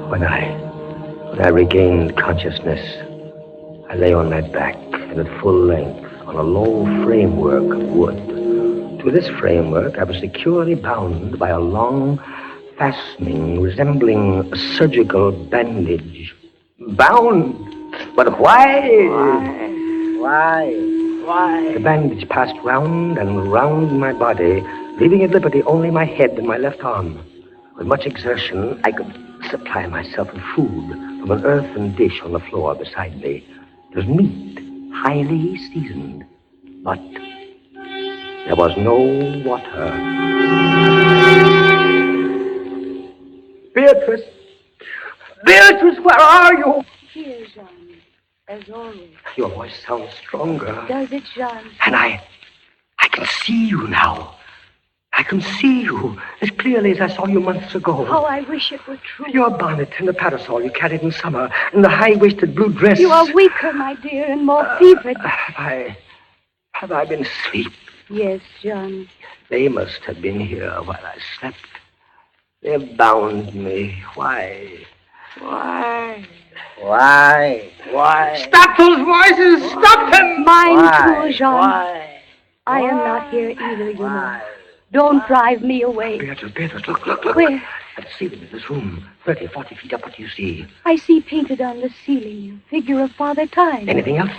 When I regained consciousness, I lay on my back and at full length on a low framework of wood. To this framework, I was securely bound by a long fastening resembling a surgical bandage. Bound? But why? Why? The bandage passed round and round my body, leaving at liberty only my head and my left arm. With much exertion, I could supply myself with food from an earthen dish on the floor beside me. It was meat, highly seasoned, but there was no water. Beatrice! Beatrice, where are you? Here, Jean, as always. Your voice sounds stronger. Does it, Jean? And I can see you now. I can see you as clearly as I saw you months ago. How I wish it were true. Your bonnet and the parasol you carried in summer, and the high-waisted blue dress. You are weaker, my dear, and more fevered. Have I been asleep? Yes, Jean. They must have been here while I slept. They bound me. Why? Stop those voices! Stop them! Mine too, Jean. I am not here either, you know. Don't drive me away. Beatrice, look. Where? At the ceiling of this room, 30, 40 feet up. What do you see? I see painted on the ceiling a figure of Father Time. Anything else?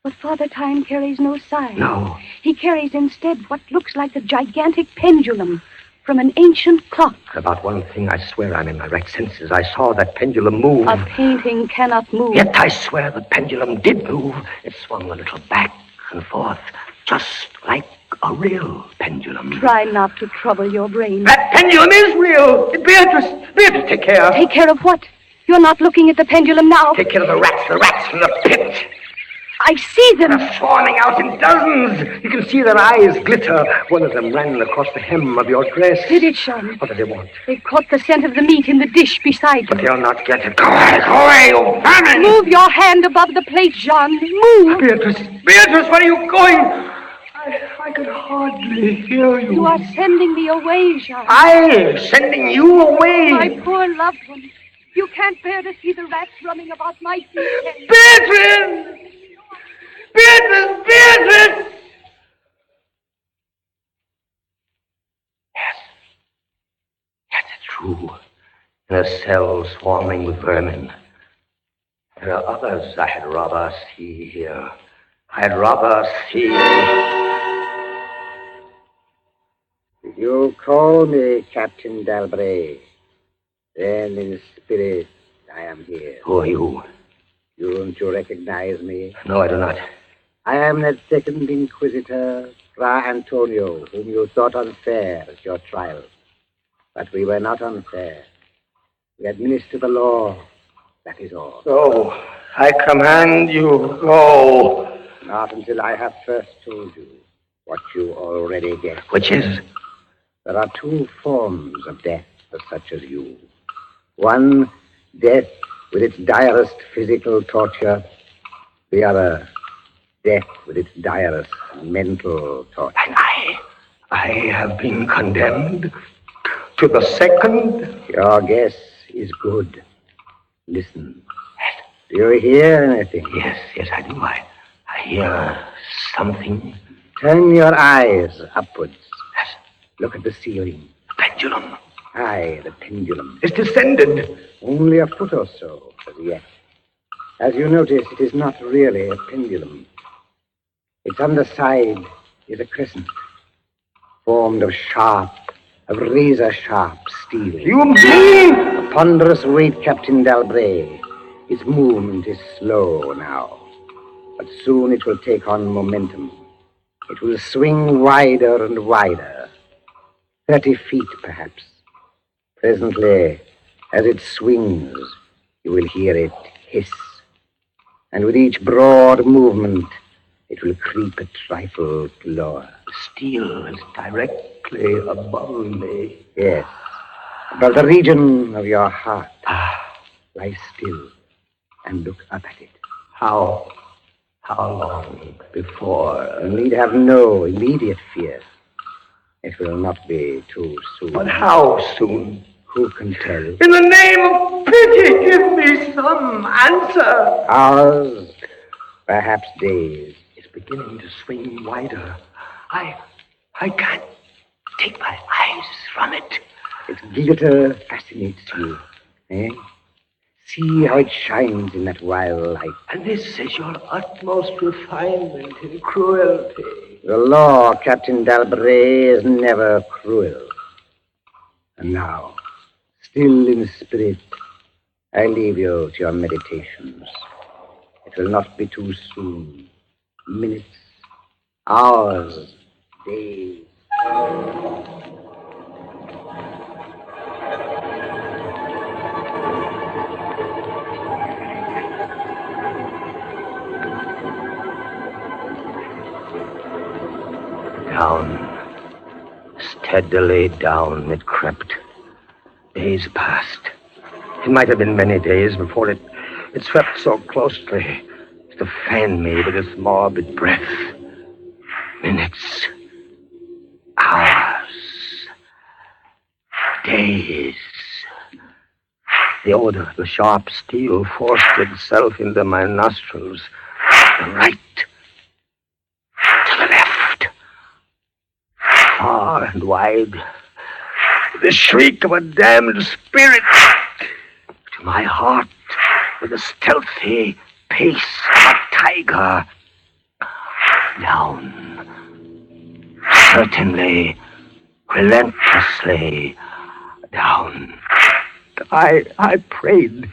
But Father Time carries no sign. No. He carries instead what looks like a gigantic pendulum from an ancient clock. About one thing, I swear I'm in my right senses. I saw that pendulum move. A painting cannot move. Yet I swear the pendulum did move. It swung a little back and forth, just like a real pendulum. Try not to trouble your brain. That pendulum is real! Beatrice, take care. Take care of what? You're not looking at the pendulum now. Take care of the rats from the pit. I see them. They're swarming out in dozens. You can see their eyes glitter. One of them ran across the hem of your dress. Did it, Jean? What did they want? They caught the scent of the meat in the dish beside But you. they'll not get it. Go away, you vermin! Move your hand above the plate, Jean. Move. Beatrice, where are you going? I can hardly hear you. You are sending me away, Jean. I sending you away? My poor loved one. You can't bear to see the rats running about my feet. Beatrice! Beatrice! Beatrice! Yes, it's true. In a cell swarming with vermin. There are others I had rather see here. I'd rather see... Did you call me Captain Dalbray? Then in spirit, I am here. Who are you? Don't you recognize me? No, I do not. I am that second Inquisitor, Fra Antonio, whom you thought unfair at your trial. But we were not unfair. We administer the law, that is all. Go. I command you, go. Not until I have first told you what you already guess. Which is? There are two forms of death for such as you. One, death with its direst physical torture. The other, death with its direst mental torture. And I have been condemned to the second? Your guess is good. Listen. Do you hear anything? Yes, I do. I hear something. Turn your eyes upwards. Look at the ceiling. Pendulum. Aye, the pendulum. It's descended. Only a foot or so, as yet. As you notice, it is not really a pendulum. Its underside is a crescent, formed of razor-sharp steel. You mean? A ponderous weight, Captain Dalbray. Its movement is slow now, but soon it will take on momentum. It will swing wider and wider, 30 feet perhaps. Presently, as it swings, you will hear it hiss. And with each broad movement, it will creep a trifle lower. The steel is directly above me. Yes, above the region of your heart. Lie still and look up at it. How long before? You need have no immediate fear. It will not be too soon. But how soon? Who can tell? In the name of pity, give me some answer. Hours, perhaps days. It's beginning to swing wider. I can't take my eyes from it. Its glitter fascinates you, eh? See how it shines in that wild light. And this is your utmost refinement in cruelty. The law, Captain Dalbray, is never cruel. And now, still in spirit, I leave you to your meditations. It will not be too soon. Minutes, hours, days. Down, steadily down it crept. Days passed. It might have been many days before it swept so closely as to fan me with its morbid breath. Minutes, hours, days. The odor of the sharp steel forced itself into my nostrils. To the right, to the left, far and wide. The shriek of a damned spirit. To my heart, with the stealthy pace of a tiger. Down, certainly, relentlessly down. I prayed.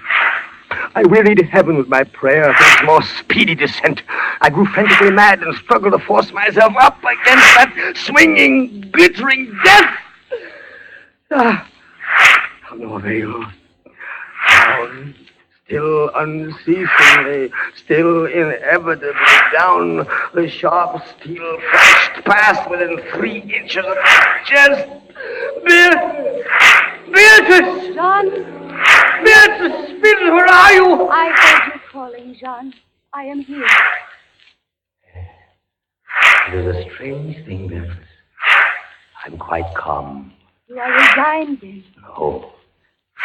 I wearied heaven with my prayer for its more speedy descent. I grew frantically mad and struggled to force myself up against that swinging, glittering death. Of no avail. Down, still unceasingly, still inevitably down the sharp steel flashed past within 3 inches of my chest. Beatrice! John? Beatrice! Beatrice, where are you? I heard you calling, John. I am here. It is a strange thing, Beatrice. I'm quite calm. You are resigned, then? No,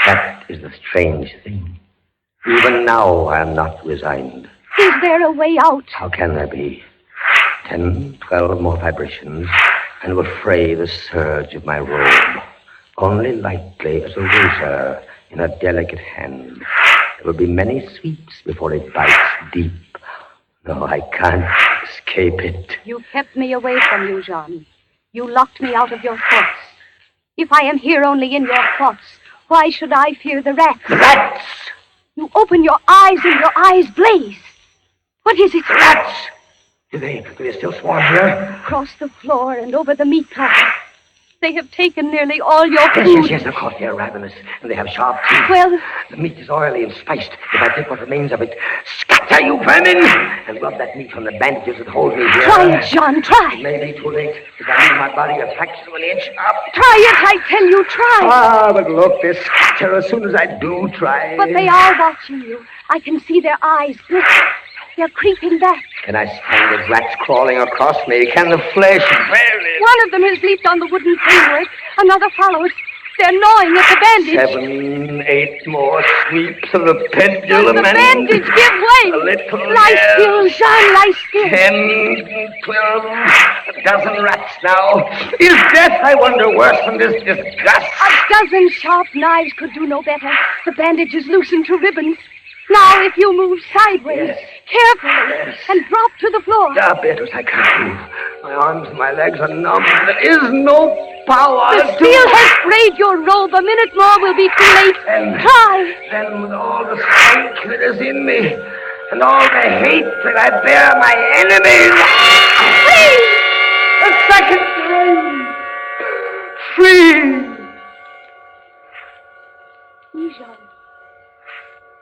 that is the strange thing. Even now, I am not resigned. Is there a way out? How can there be? 10, 12 more vibrations, and will fray the serge of my robe. Only lightly as a razor in a delicate hand. There will be many sweeps before it bites deep. No, I can't escape it. You kept me away from you, John. You locked me out of your thoughts. If I am here only in your thoughts, why should I fear the rats? The rats! You open your eyes and your eyes blaze. What is it? Rats! Do they still swarm here? Across the floor and over the meat closet. They have taken nearly all your food. Yes, of course, they're ravenous, and they have sharp teeth. Well... The meat is oily and spiced. If I take what remains of it, scatter, you vermin! And rub that meat from the bandages that hold me here. Try it, John, try. It may be too late, if I leave my body a fraction of an inch up. Try it, I tell you, try. Ah, but look, they scatter as soon as I do try. But they are watching you. I can see their eyes glitter. They're creeping back. Can I stand the rats crawling across me? Can the flesh barely... One of them has leaped on the wooden framework. Another follows. They're gnawing at the bandage. 7, 8 more sweeps of the pendulum. The bandage, give way. A little Lie still, Jean, lie still. 10, 12, a dozen rats now. Is death, I wonder, worse than this disgust? A dozen sharp knives could do no better. The bandage is loosened to ribbons. Now, if you move sideways, carefully, and drop to the floor. Ah, Beatrice, I can't move. My arms and my legs are numb. There is no power. The steel has frayed your robe. A minute more will be too late. Try. Then with all the strength that is in me, and all the hate that I bear my enemies... Free! A second time! Free! Jean.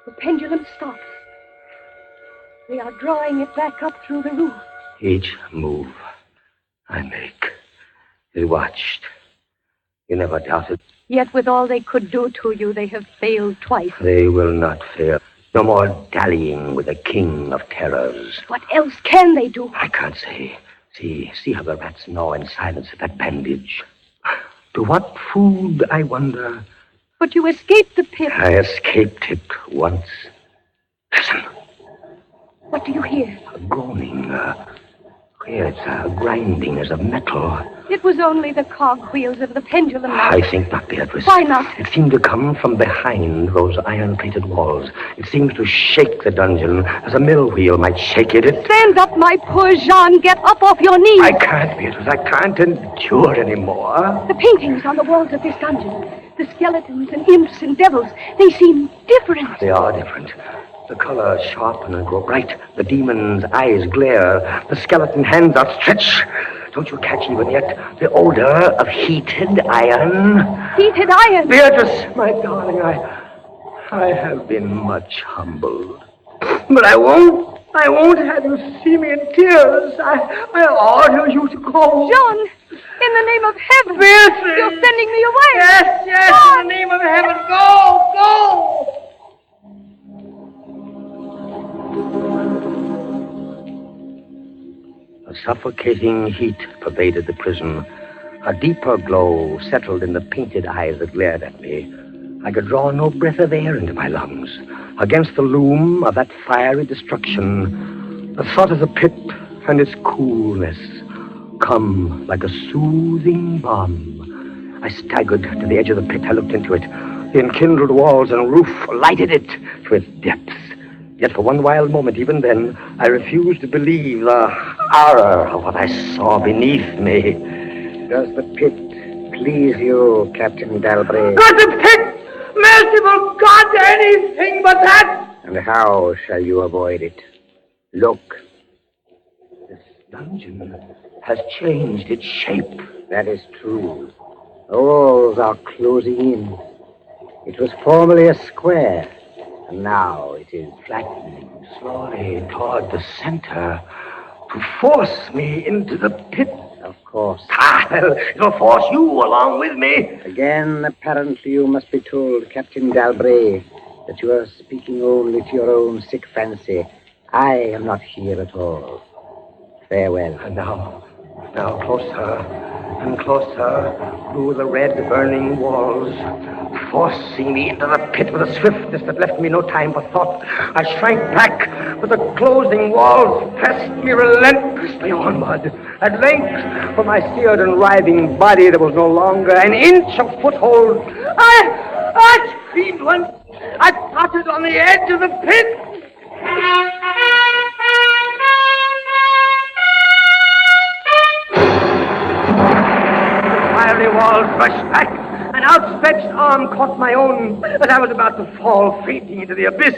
The pendulum stops. They are drawing it back up through the roof. Each move I make is watched. You never doubted. Yet with all they could do to you, they have failed twice. They will not fail. No more dallying with the king of terrors. What else can they do? I can't say. See how the rats gnaw in silence at that bandage. To what food, I wonder? But you escaped the pit. I escaped it once. Listen. What do you hear? A groaning. It's a grinding as of metal. It was only the cogwheels of the pendulum. I think not, Beatrice. Why not? It seemed to come from behind those iron-plated walls. It seems to shake the dungeon as a mill wheel might shake it. Stand up, my poor Jean. Get up off your knees. I can't, Beatrice. I can't endure anymore. The paintings on the walls of this dungeon. The skeletons and imps and devils. They seem different. They are different. The colors sharpen and grow bright. The demon's eyes glare. The skeleton hands outstretch. Don't you catch even yet the odor of heated iron? Heated iron? Beatrice, my darling, I have been much humbled. But I won't have you see me in tears. I order you to go. John, in the name of heaven. Beatrice. You're sending me away. Yes, John. In the name of heaven. Go. A suffocating heat pervaded the prison. A deeper glow settled in the painted eyes that glared at me. I could draw no breath of air into my lungs. Against the loom of that fiery destruction, the thought of the pit and its coolness come like a soothing balm. I staggered to the edge of the pit. I looked into it. The enkindled walls and roof lighted it to its depths. Yet for one wild moment, even then, I refused to believe the horror of what I saw beneath me. Does the pit please you, Captain Dalbray? Does the pit, merciful God, anything but that? And how shall you avoid it? Look. This dungeon has changed its shape. That is true. The walls are closing in. It was formerly a square And now it is flattening. Slowly toward the center to force me into the pit. Of course. Well, it'll force you along with me. Again, apparently you must be told, Captain Dalbray, that you are speaking only to your own sick fancy. I am not here at all. Farewell. And now closer and closer through the red burning walls, forcing me into the pit with a swiftness that left me no time for thought. I shrank back, but the closing walls pressed me relentlessly onward. At length, for my seared and writhing body, there was no longer an inch of foothold. I screamed once. I tottered on the edge of the pit. Fiery walls rushed back. An outstretched arm caught my own as I was about to fall fainting into the abyss.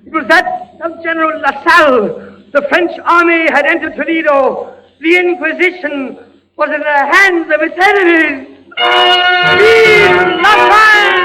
It was that of General LaSalle. The French army had entered Toledo. The Inquisition was in the hands of its enemies. Vive LaSalle!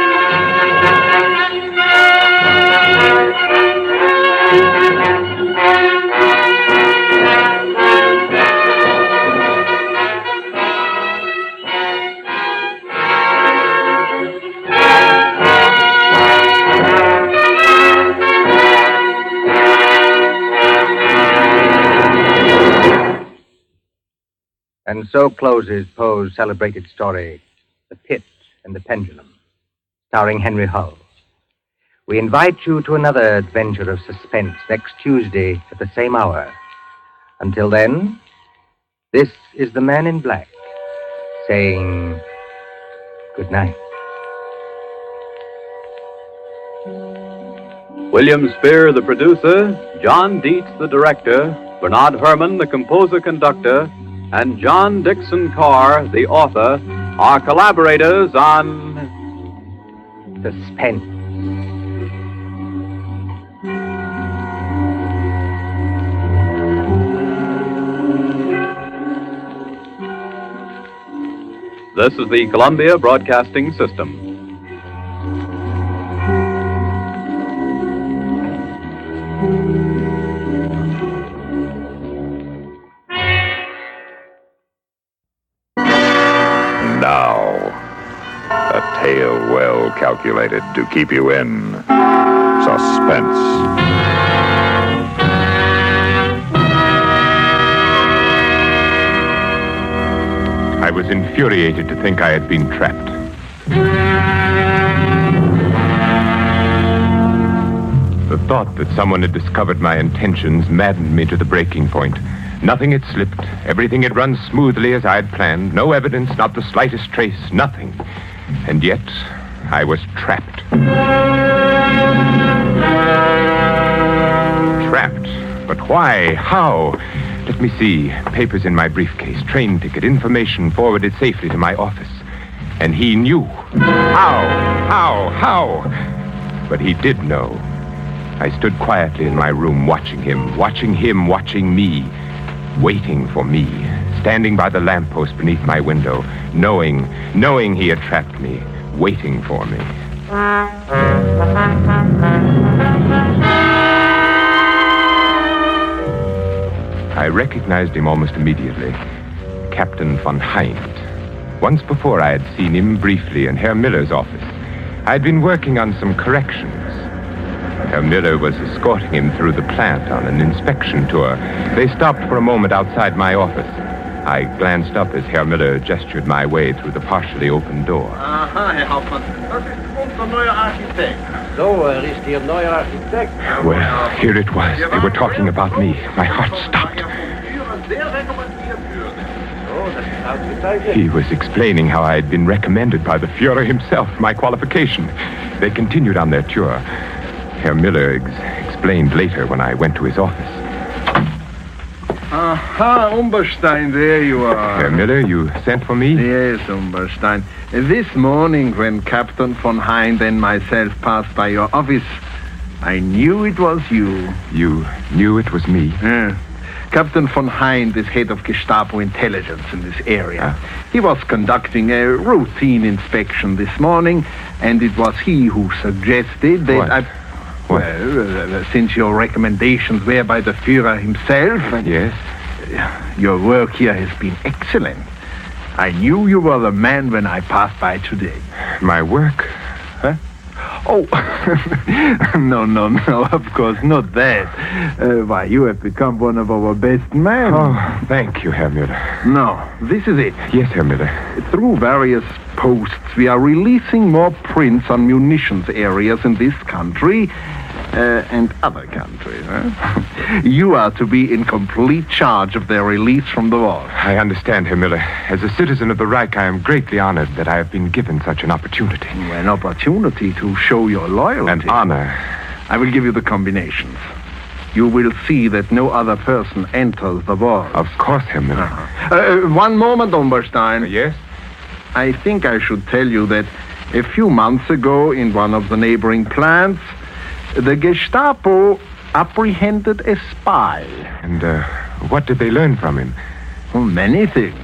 And so closes Poe's celebrated story, The Pit and the Pendulum, starring Henry Hull. We invite you to another adventure of suspense next Tuesday at the same hour. Until then, this is the Man in Black saying good night. William Spear, the producer, John Dietz, the director, Bernard Herrmann, the composer-conductor, and John Dixon Carr, the author, are collaborators on Suspense. This is the Columbia Broadcasting System. Now, a tale well calculated to keep you in suspense. I was infuriated to think I had been trapped. The thought that someone had discovered my intentions maddened me to the breaking point. Nothing had slipped. Everything had run smoothly as I had planned. No evidence, not the slightest trace, nothing. And yet, I was trapped. Trapped? But why? How? Let me see. Papers in my briefcase, train ticket, information forwarded safely to my office. And he knew. How? But he did know. I stood quietly in my room, watching him, watching me, waiting for me, standing by the lamppost beneath my window, knowing he had trapped me, waiting for me. I recognized him almost immediately. Captain von Hind. Once before I had seen him briefly in Herr Miller's office. I had been working on some corrections. Herr Miller was escorting him through the plant on an inspection tour. They stopped for a moment outside my office. I glanced up as Herr Miller gestured my way through the partially open door. Aha, Herr Hauptmann. Das ist unser neuer Architekt. So, ist Ihr neuer Architekt. Well, here it was. They were talking about me. My heart stopped. He was explaining how I had been recommended by the Führer himself, my qualification. They continued on their tour. Herr Miller explained later when I went to his office. Aha, Umberstein, there you are. Herr Miller, you sent for me? Yes, Umberstein. This morning, when Captain von Hind and myself passed by your office, I knew it was you. You knew it was me? Yeah. Captain von Hind is head of Gestapo intelligence in this area. He was conducting a routine inspection this morning, and it was he who suggested that Well, since your recommendations were by the Führer himself... Yes? Your work here has been excellent. I knew you were the man when I passed by today. My work? Huh? Oh, no, of course, not that. Why, you have become one of our best men. Oh, thank you, Herr Müller. No, this is it. Yes, Herr Müller. Through various posts, we are releasing more prints on munitions areas in this country and other countries. You are to be in complete charge of their release from the war. I understand, Herr Müller. As a citizen of the Reich, I am greatly honored that I have been given such an opportunity. An opportunity to show your loyalty. An honor. I will give you the combinations. You will see that no other person enters the war. Of course, Herr Müller. One moment, Umberstein. Yes? I think I should tell you that a few months ago in one of the neighboring plants, the Gestapo apprehended a spy. And what did they learn from him? Well, many things.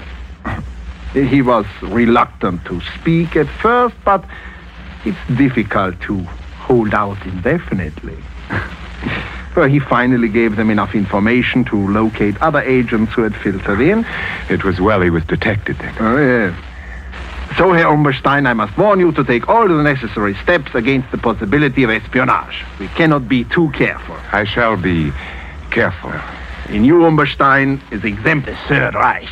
He was reluctant to speak at first, but it's difficult to hold out indefinitely. Well, he finally gave them enough information to locate other agents who had filtered in. It was well he was detected then. Oh, yes. So, Herr Umberstein, I must warn you to take all the necessary steps against the possibility of espionage. We cannot be too careful. I shall be careful. In you, Umberstein, is exempt the Third Reich.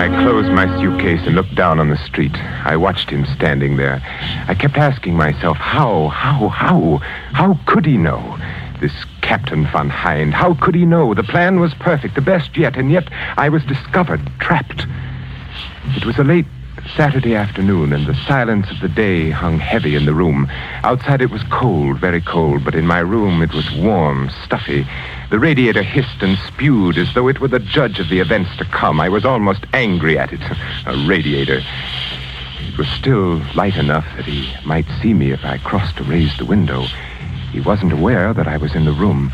I closed my suitcase and looked down on the street. I watched him standing there. I kept asking myself, how could he know? This Captain von Hind, how could he know? The plan was perfect, the best yet, and yet I was discovered, trapped. It was a late Saturday afternoon, and the silence of the day hung heavy in the room. Outside it was cold, very cold, but in my room it was warm, stuffy. The radiator hissed and spewed as though it were the judge of the events to come. I was almost angry at it. A radiator. It was still light enough that he might see me if I crossed to raise the window. He wasn't aware that I was in the room.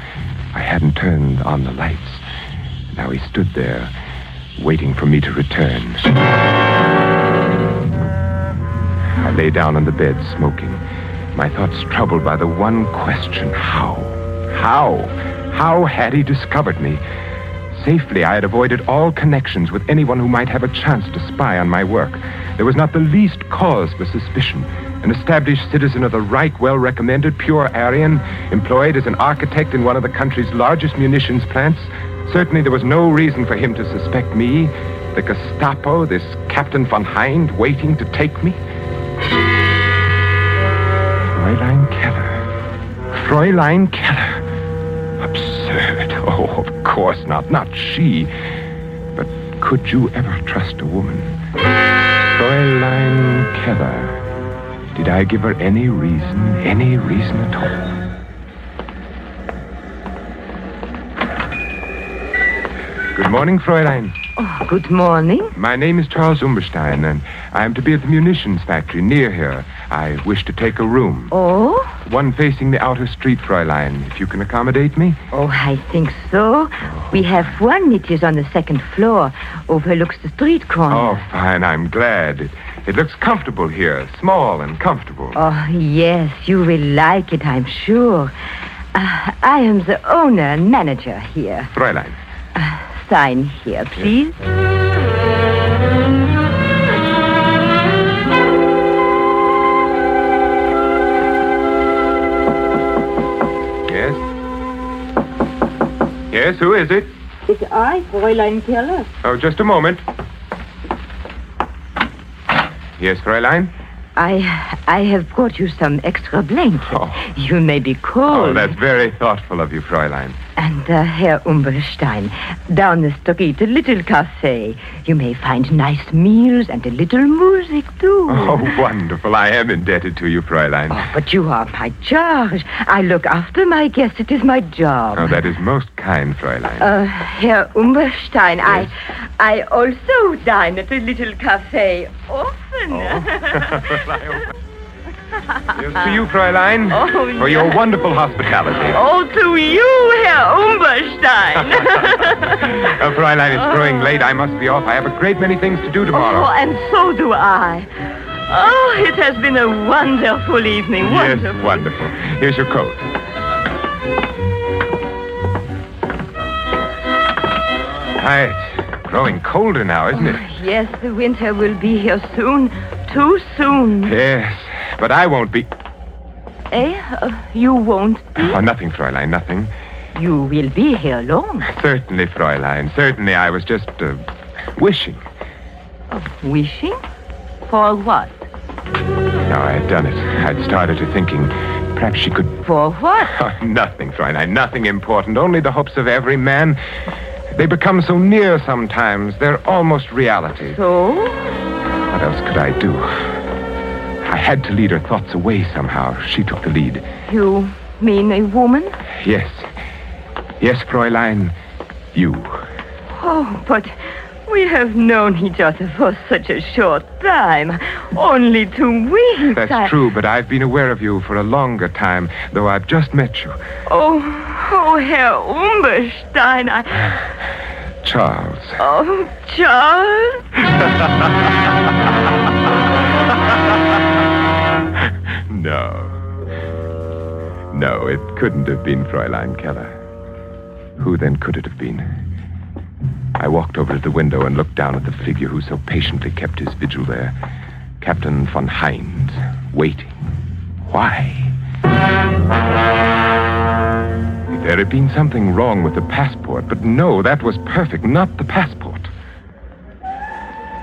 I hadn't turned on the lights. Now he stood there, waiting for me to return. I lay down on the bed, smoking, my thoughts troubled by the one question, how? How had he discovered me? Safely, I had avoided all connections with anyone who might have a chance to spy on my work. There was not the least cause for suspicion. An established citizen of the Reich, well-recommended, pure Aryan, employed as an architect in one of the country's largest munitions plants. Certainly there was no reason for him to suspect me. The Gestapo, this Captain von Hind, waiting to take me. Fräulein Keller. Absurd. Oh, of course not. Not she. But could you ever trust a woman? Fräulein Keller. Did I give her any reason at all? Good morning, Fräulein. Oh, good morning. My name is Charles Umberstein, and I am to be at the munitions factory near here. I wish to take a room. Oh? One facing the outer street, Fräulein, if you can accommodate me. Oh, I think so. We have one. It is on the second floor. Overlooks the street corner. Oh, fine. I'm glad. It looks comfortable here. Small and comfortable. Oh, yes. You will like it, I'm sure. I am the owner and manager here. Fräulein. Sign here, please. Yes? Yes, who is it? It's I, Fräulein Keller. Oh, just a moment. Yes, Fräulein? I have brought you some extra blankets. Oh. You may be cold. Oh, that's very thoughtful of you, Fräulein. And Herr Umberstein, down the street, a little cafe. You may find nice meals and a little music, too. Oh, wonderful. I am indebted to you, Fräulein. Oh, but you are my charge. I look after my guests. It is my job. Oh, that is most kind, Fräulein. Herr Umberstein, yes. I also dine at a little cafe often. Oh. Here's to you, Fräulein, for your wonderful hospitality. Oh, to you, Herr Umberstein. Fräulein, it's growing late. I must be off. I have a great many things to do tomorrow. Oh, and so do I. Oh, it has been a wonderful evening. Wonderful. Yes, wonderful. Here's your coat. It's growing colder now, isn't it? Yes, the winter will be here soon. Too soon. Yes, but I won't be. You won't be? Oh, nothing, Fräulein, nothing. You will be here long. Certainly, Fräulein. Certainly, I was just wishing. Wishing? For what? No, I had done it. I'd started to thinking perhaps she could... For what? Nothing, Fräulein, nothing important. Only the hopes of every man. They become so near sometimes. They're almost reality. So? What else could I do? I had to lead her thoughts away somehow. She took the lead. You mean a woman? Yes. Yes, Fräulein. You. Oh, but we have known each other for such a short time. Only 2 weeks. That's true, but I've been aware of you for a longer time, though I've just met you. Oh, Herr Umberstein, Charles. Oh, Charles? No, it couldn't have been Fräulein Keller. Who then could it have been? I walked over to the window and looked down at the figure who so patiently kept his vigil there. Captain von Heinz, waiting. Why? There had been something wrong with the passport, but no, that was perfect, not the passport.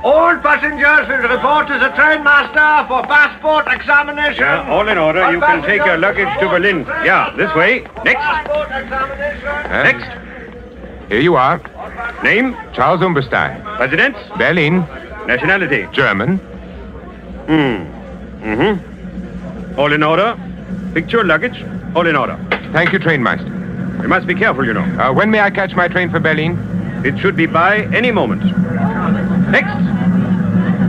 All passengers will report to the train master for passport examination. Yeah, all in order. You can take your luggage to Berlin. Yeah, this way. Next. Next. Here you are. Name? Charles Umberstein. Residence? Berlin. Nationality? German. All in order. Picture, luggage, all in order. Thank you, trainmeister. You must be careful, you know. When may I catch my train for Berlin? It should be by any moment. Next.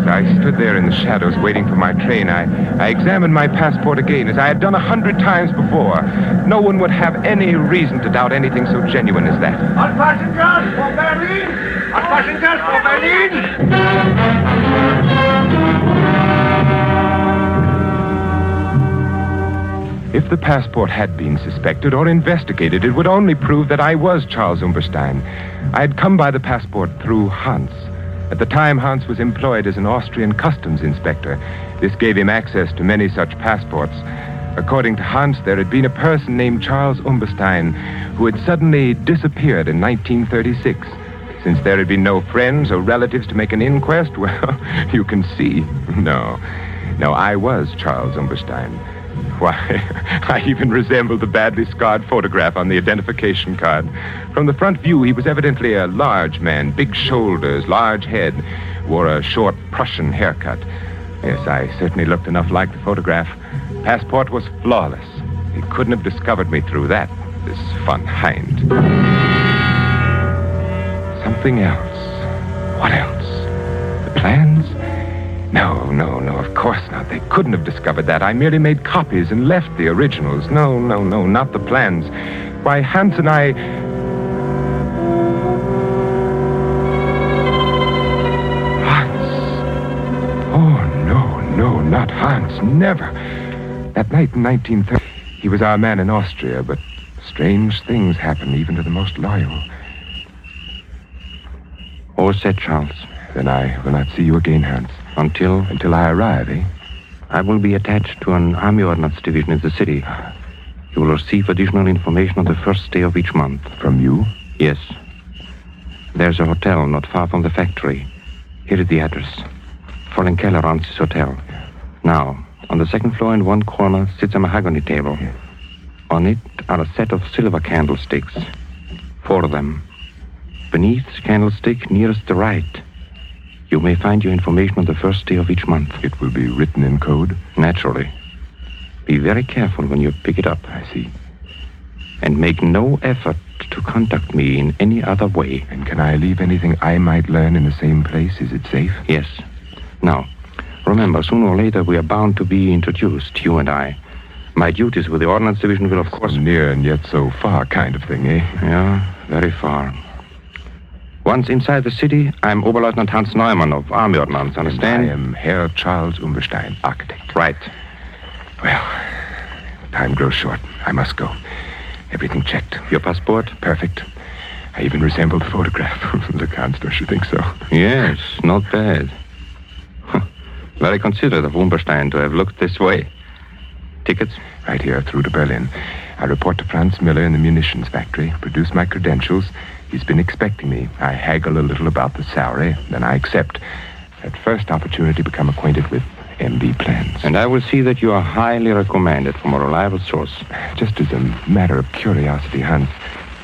As I stood there in the shadows waiting for my train, I examined my passport again, as I had done 100 times before. No one would have any reason to doubt anything so genuine as that. All passengers for Berlin! All passengers for Berlin! If the passport had been suspected or investigated, it would only prove that I was Charles Umberstein. I had come by the passport through Hans. At the time, Hans was employed as an Austrian customs inspector. This gave him access to many such passports. According to Hans, there had been a person named Charles Umberstein who had suddenly disappeared in 1936. Since there had been no friends or relatives to make an inquest, well, you can see. No, I was Charles Umberstein. Why, I even resembled the badly scarred photograph on the identification card. From the front view, he was evidently a large man, big shoulders, large head, wore a short Prussian haircut. Yes, I certainly looked enough like the photograph. Passport was flawless. He couldn't have discovered me through that, this von Heinz. Something else. What else? The plans? No, of course not. They couldn't have discovered that. I merely made copies and left the originals. No, not the plans. Why, Hans and I... Hans. Oh, no, not Hans. Never. That night in 1930, he was our man in Austria, but strange things happen even to the most loyal. All set, Charles. Then I will not see you again, Hans. Until I arrive, eh? I will be attached to an army ordnance division in the city. You will receive additional information on the first day of each month. From you? Yes. There's a hotel not far from the factory. Here is the address. Fräulein Keller runs this hotel. Now, on the second floor in one corner sits a mahogany table. Yes. On it are a set of silver candlesticks. 4 of them. Beneath the candlestick nearest the right, you may find your information on the first day of each month. It will be written in code? Naturally. Be very careful when you pick it up. I see. And make no effort to contact me in any other way. And can I leave anything I might learn in the same place? Is it safe? Yes. Now, Remember, sooner or later, we are bound to be introduced, you and I. My duties with the Ordnance Division will, of course... Near and yet so far kind of thing, eh? Yeah, very far. Once inside the city, I'm Oberleutnant Hans Neumann of Army Ordnance, understand? And I am Herr Charles Umberstein, architect. Right. Well, time grows short. I must go. Everything checked. Your passport? Perfect. I even resemble the photograph. Look, Hans, don't you think so? Yes, not bad. Very considerate of Umberstein to have looked this way. Tickets? Right here, through to Berlin. I report to Franz Miller in the munitions factory, produce my credentials. He's been expecting me. I haggle a little about the salary, then I accept. At first opportunity, become acquainted with MB plans. And I will see that you are highly recommended from a reliable source. Just as a matter of curiosity, Hans,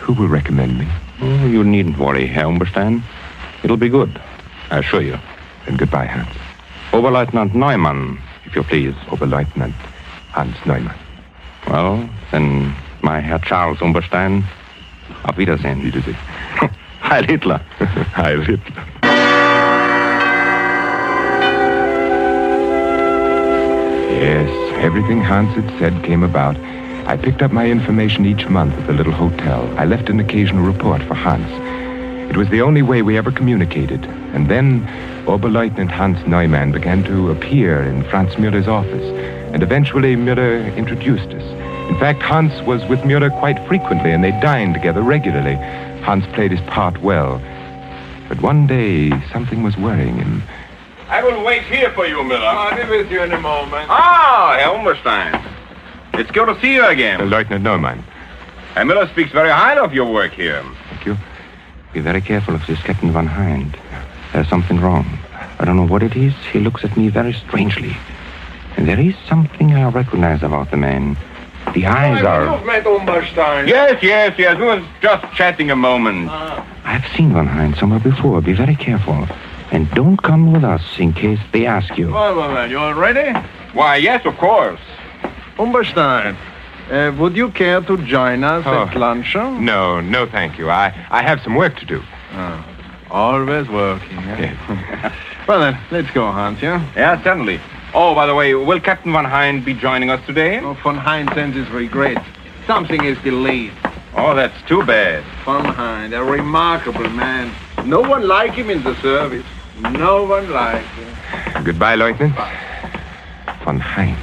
who will recommend me? Oh, you needn't worry, Herr Umberstein. It'll be good, I assure you. Then goodbye, Hans. Oberleutnant Neumann, if you please. Oberleutnant Hans Neumann. Well, then, my Herr Charles Umberstein, auf Wiedersehen. Wiedersehen. Heil Hitler. Heil Hitler. Yes, everything Hans had said came about. I picked up my information each month at the little hotel. I left an occasional report for Hans. It was the only way we ever communicated. And then Oberleutnant Hans Neumann began to appear in Franz Müller's office. And eventually Müller introduced us. In fact, Hans was with Müller quite frequently, and they dined together regularly. Hans played his part well. But one day, something was worrying him. I will wait here for you, Miller. I'll be with you in a moment. Ah, Herr Umberstein. It's good to see you again. Lieutenant Neumann. Herr Miller speaks very highly of your work here. Thank you. Be very careful of this Captain Von Hind. There's something wrong. I don't know what it is. He looks at me very strangely. And there is something I recognize about the man. The eyes are... You've met Umberstein. Yes. We were just chatting a moment. I've seen Von Hind somewhere before. Be very careful. And don't come with us in case they ask you. Well, you all ready? Why, yes, of course. Umberstein, would you care to join us at luncheon? No, thank you. I have some work to do. Always working, eh? Yes. Well, then, let's go, Hans, yeah? Yeah, certainly. Oh, by the way, will Captain Von Hind be joining us today? Oh, Von Hind sends his regrets. Something is delayed. Oh, that's too bad. Von Hind, a remarkable man. No one like him in the service. No one like him. Goodbye, Lieutenant. Von Hind.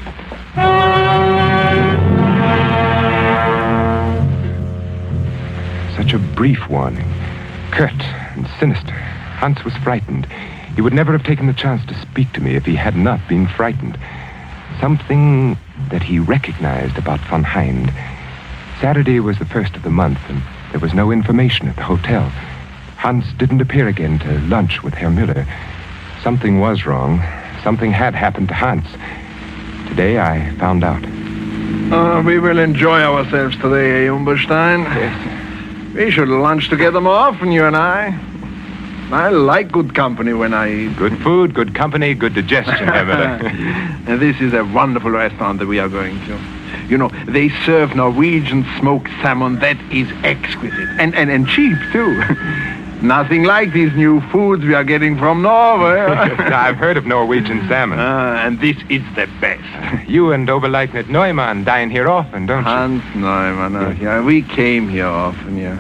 Such a brief warning. Curt and sinister. Hans was frightened. He would never have taken the chance to speak to me if he had not been frightened. Something that he recognized about Von Hind. Saturday was the first of the month, and there was no information at the hotel. Hans didn't appear again to lunch with Herr Müller. Something was wrong. Something had happened to Hans. Today I found out. We will enjoy ourselves today, eh, Umberstein? Yes. We should lunch together more often, you and I. I like good company when I eat. Good food, good company, good digestion, Herr Müller. And this is a wonderful restaurant that we are going to. You know, they serve Norwegian smoked salmon that is exquisite. And cheap, too. Nothing like these new foods we are getting from Norway. I've heard of Norwegian salmon. And this is the best. You and Oberleutnant Neumann dine here often, don't you? Hans Neumann, yeah. We came here often, yeah.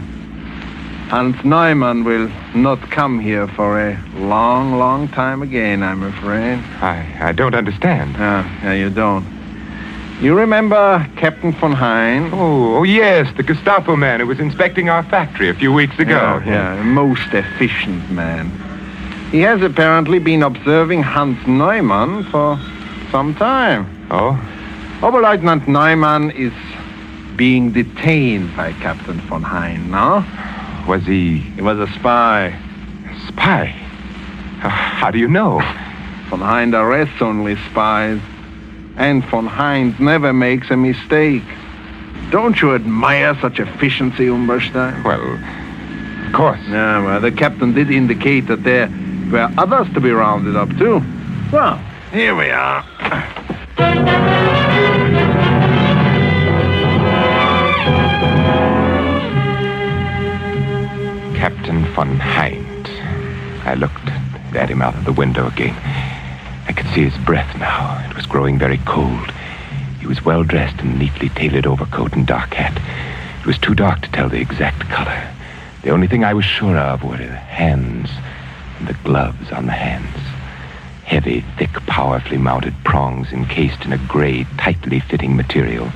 Hans Neumann will not come here for a long, long time again, I'm afraid. I don't understand. Yeah, you don't. You remember Captain Von Hind? Oh, yes, the Gestapo man who was inspecting our factory a few weeks ago. Yeah, a most efficient man. He has apparently been observing Hans Neumann for some time. Oh? Oberleutnant Neumann is being detained by Captain Von Hind, no? Was he... He was a spy. Spy? How do you know? Von Hind arrests only spies. And Von Hind never makes a mistake. Don't you admire such efficiency, Umberstein? Well, of course. Yeah, well, the captain did indicate that there were others to be rounded up, too. Well, here we are. Captain Von Hind. I looked at him out of the window again. I could see his breath now. It was growing very cold. He was well dressed in a neatly tailored overcoat and dark hat. It was too dark to tell the exact color. The only thing I was sure of were the hands and the gloves on the hands. Heavy, thick, powerfully mounted prongs encased in a gray, tightly fitting material.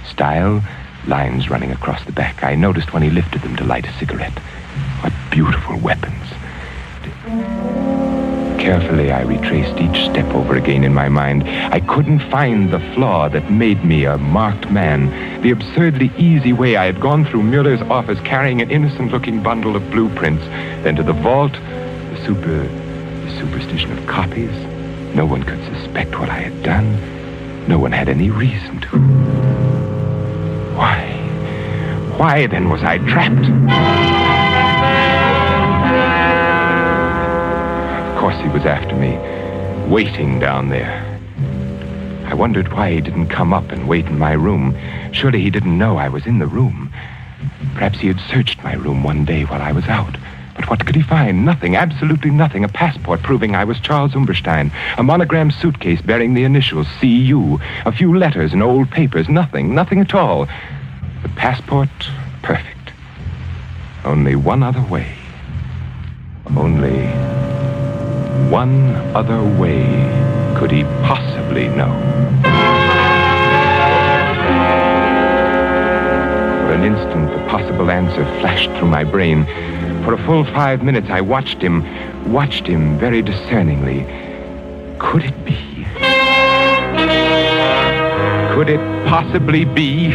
Style, lines running across the back. I noticed when he lifted them to light a cigarette. What beautiful weapons. Carefully, I retraced each step over again in my mind. I couldn't find the flaw that made me a marked man. The absurdly easy way I had gone through Mueller's office carrying an innocent-looking bundle of blueprints, then to the vault, the superstition of copies. No one could suspect what I had done. No one had any reason to. Why then was I trapped? Of course he was after me, waiting down there. I wondered why he didn't come up and wait in my room. Surely he didn't know I was in the room. Perhaps he had searched my room one day while I was out. But what could he find? Nothing, absolutely nothing. A passport proving I was Charles Umberstein. A monogrammed suitcase bearing the initials C.U. A few letters and old papers. Nothing at all. The passport, perfect. Only one other way. Only one other way could he possibly know. For an instant, the possible answer flashed through my brain. For a full 5 minutes, I watched him very discerningly. Could it be? Could it possibly be?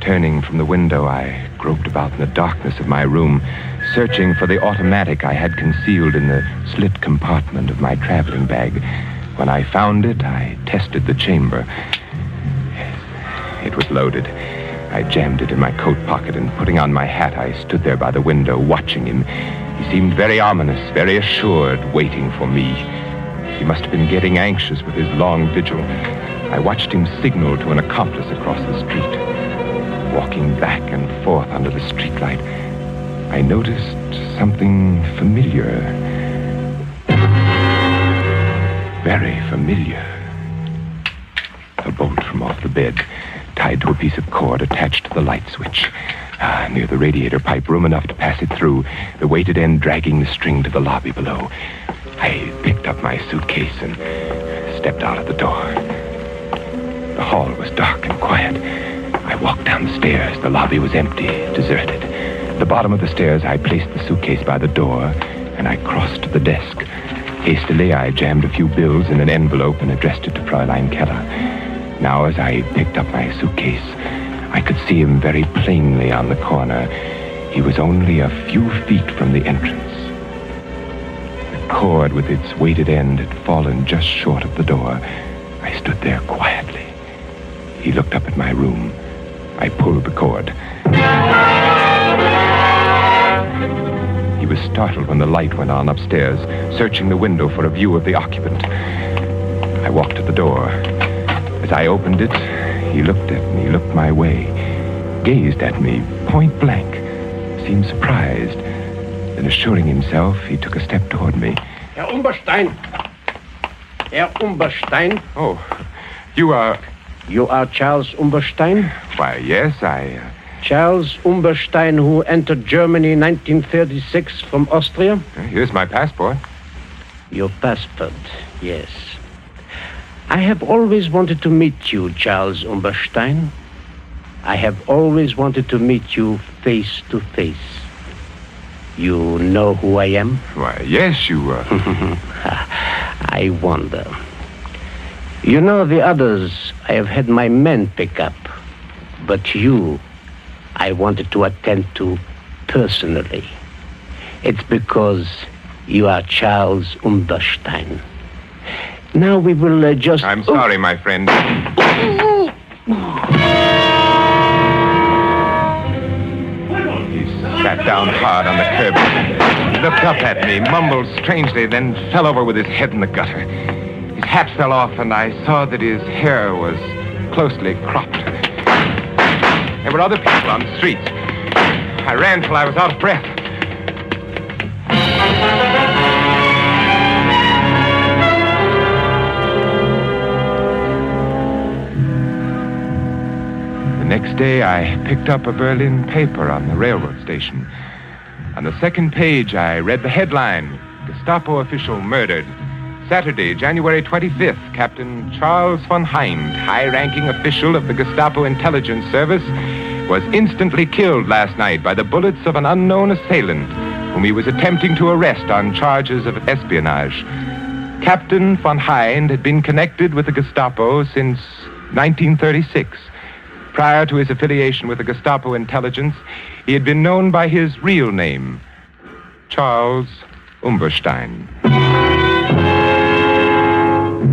Turning from the window, I groped about in the darkness of my room, searching for the automatic I had concealed in the slit compartment of my traveling bag. When I found it, I tested the chamber. It was loaded. I jammed it in my coat pocket, and putting on my hat, I stood there by the window, watching him. He seemed very ominous, very assured, waiting for me. He must have been getting anxious with his long vigil. I watched him signal to an accomplice across the street. Walking back and forth under the streetlight, I noticed something familiar. Very familiar. A bolt from off the bed, tied to a piece of cord attached to the light switch. Near the radiator pipe, room enough to pass it through, the weighted end dragging the string to the lobby below. I picked up my suitcase and stepped out of the door. The hall was dark and quiet. I walked down the stairs. The lobby was empty, deserted. At the bottom of the stairs, I placed the suitcase by the door, and I crossed to the desk. Hastily, I jammed a few bills in an envelope and addressed it to Fräulein Keller. Now, as I picked up my suitcase, I could see him very plainly on the corner. He was only a few feet from the entrance. The cord with its weighted end had fallen just short of the door. I stood there quietly. He looked up at my room. I pulled the cord. He was startled when the light went on upstairs, searching the window for a view of the occupant. I walked to the door. As I opened it, he looked at me, looked my way, gazed at me, point blank, seemed surprised. Then, assuring himself, he took a step toward me. Herr Umberstein! Herr Umberstein! Oh, you are... You are Charles Umberstein? Why, yes, Charles Umberstein, who entered Germany in 1936 from Austria? Here's my passport. Your passport, yes. I have always wanted to meet you, Charles Umberstein. I have always wanted to meet you face to face. You know who I am? Why, yes, you are. I wonder. You know, the others I have had my men pick up. But you, I wanted to attend to personally. It's because you are Charles Umberstein. Now we will just... I'm sorry, my friend. He sat down hard on the curb, looked up at me, mumbled strangely, then fell over with his head in the gutter. His hat fell off, and I saw that his hair was closely cropped. There were other people on the streets. I ran till I was out of breath. day, I picked up a Berlin paper on the railroad station. On the second page, I read the headline, Gestapo official murdered. Saturday, January 25th, Captain Charles von Hind, high-ranking official of the Gestapo intelligence service, was instantly killed last night by the bullets of an unknown assailant whom he was attempting to arrest on charges of espionage. Captain von Hind had been connected with the Gestapo since 1936. Prior to his affiliation with the Gestapo intelligence, he had been known by his real name, Charles Umberstein.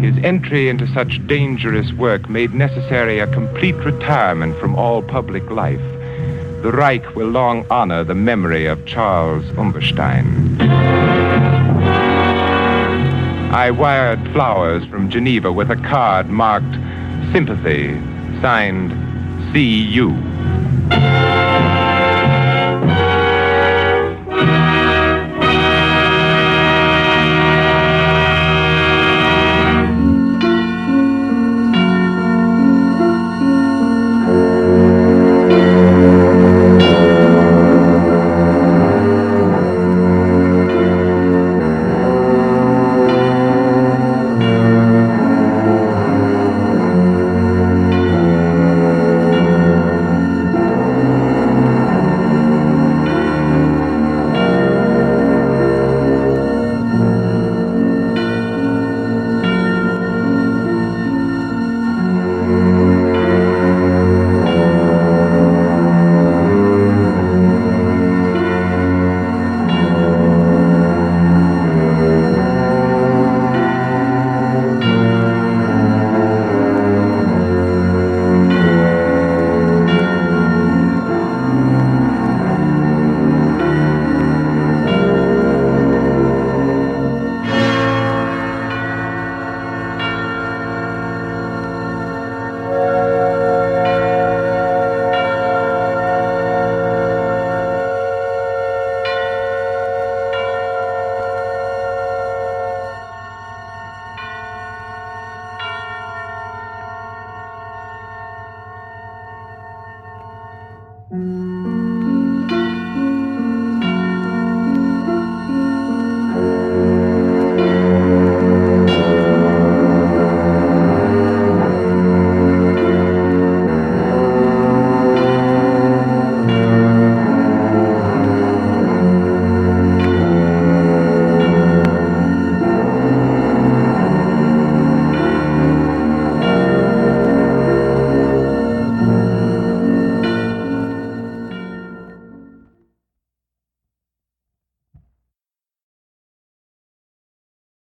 His entry into such dangerous work made necessary a complete retirement from all public life. The Reich will long honor the memory of Charles Umberstein. I wired flowers from Geneva with a card marked Sympathy, signed C.U.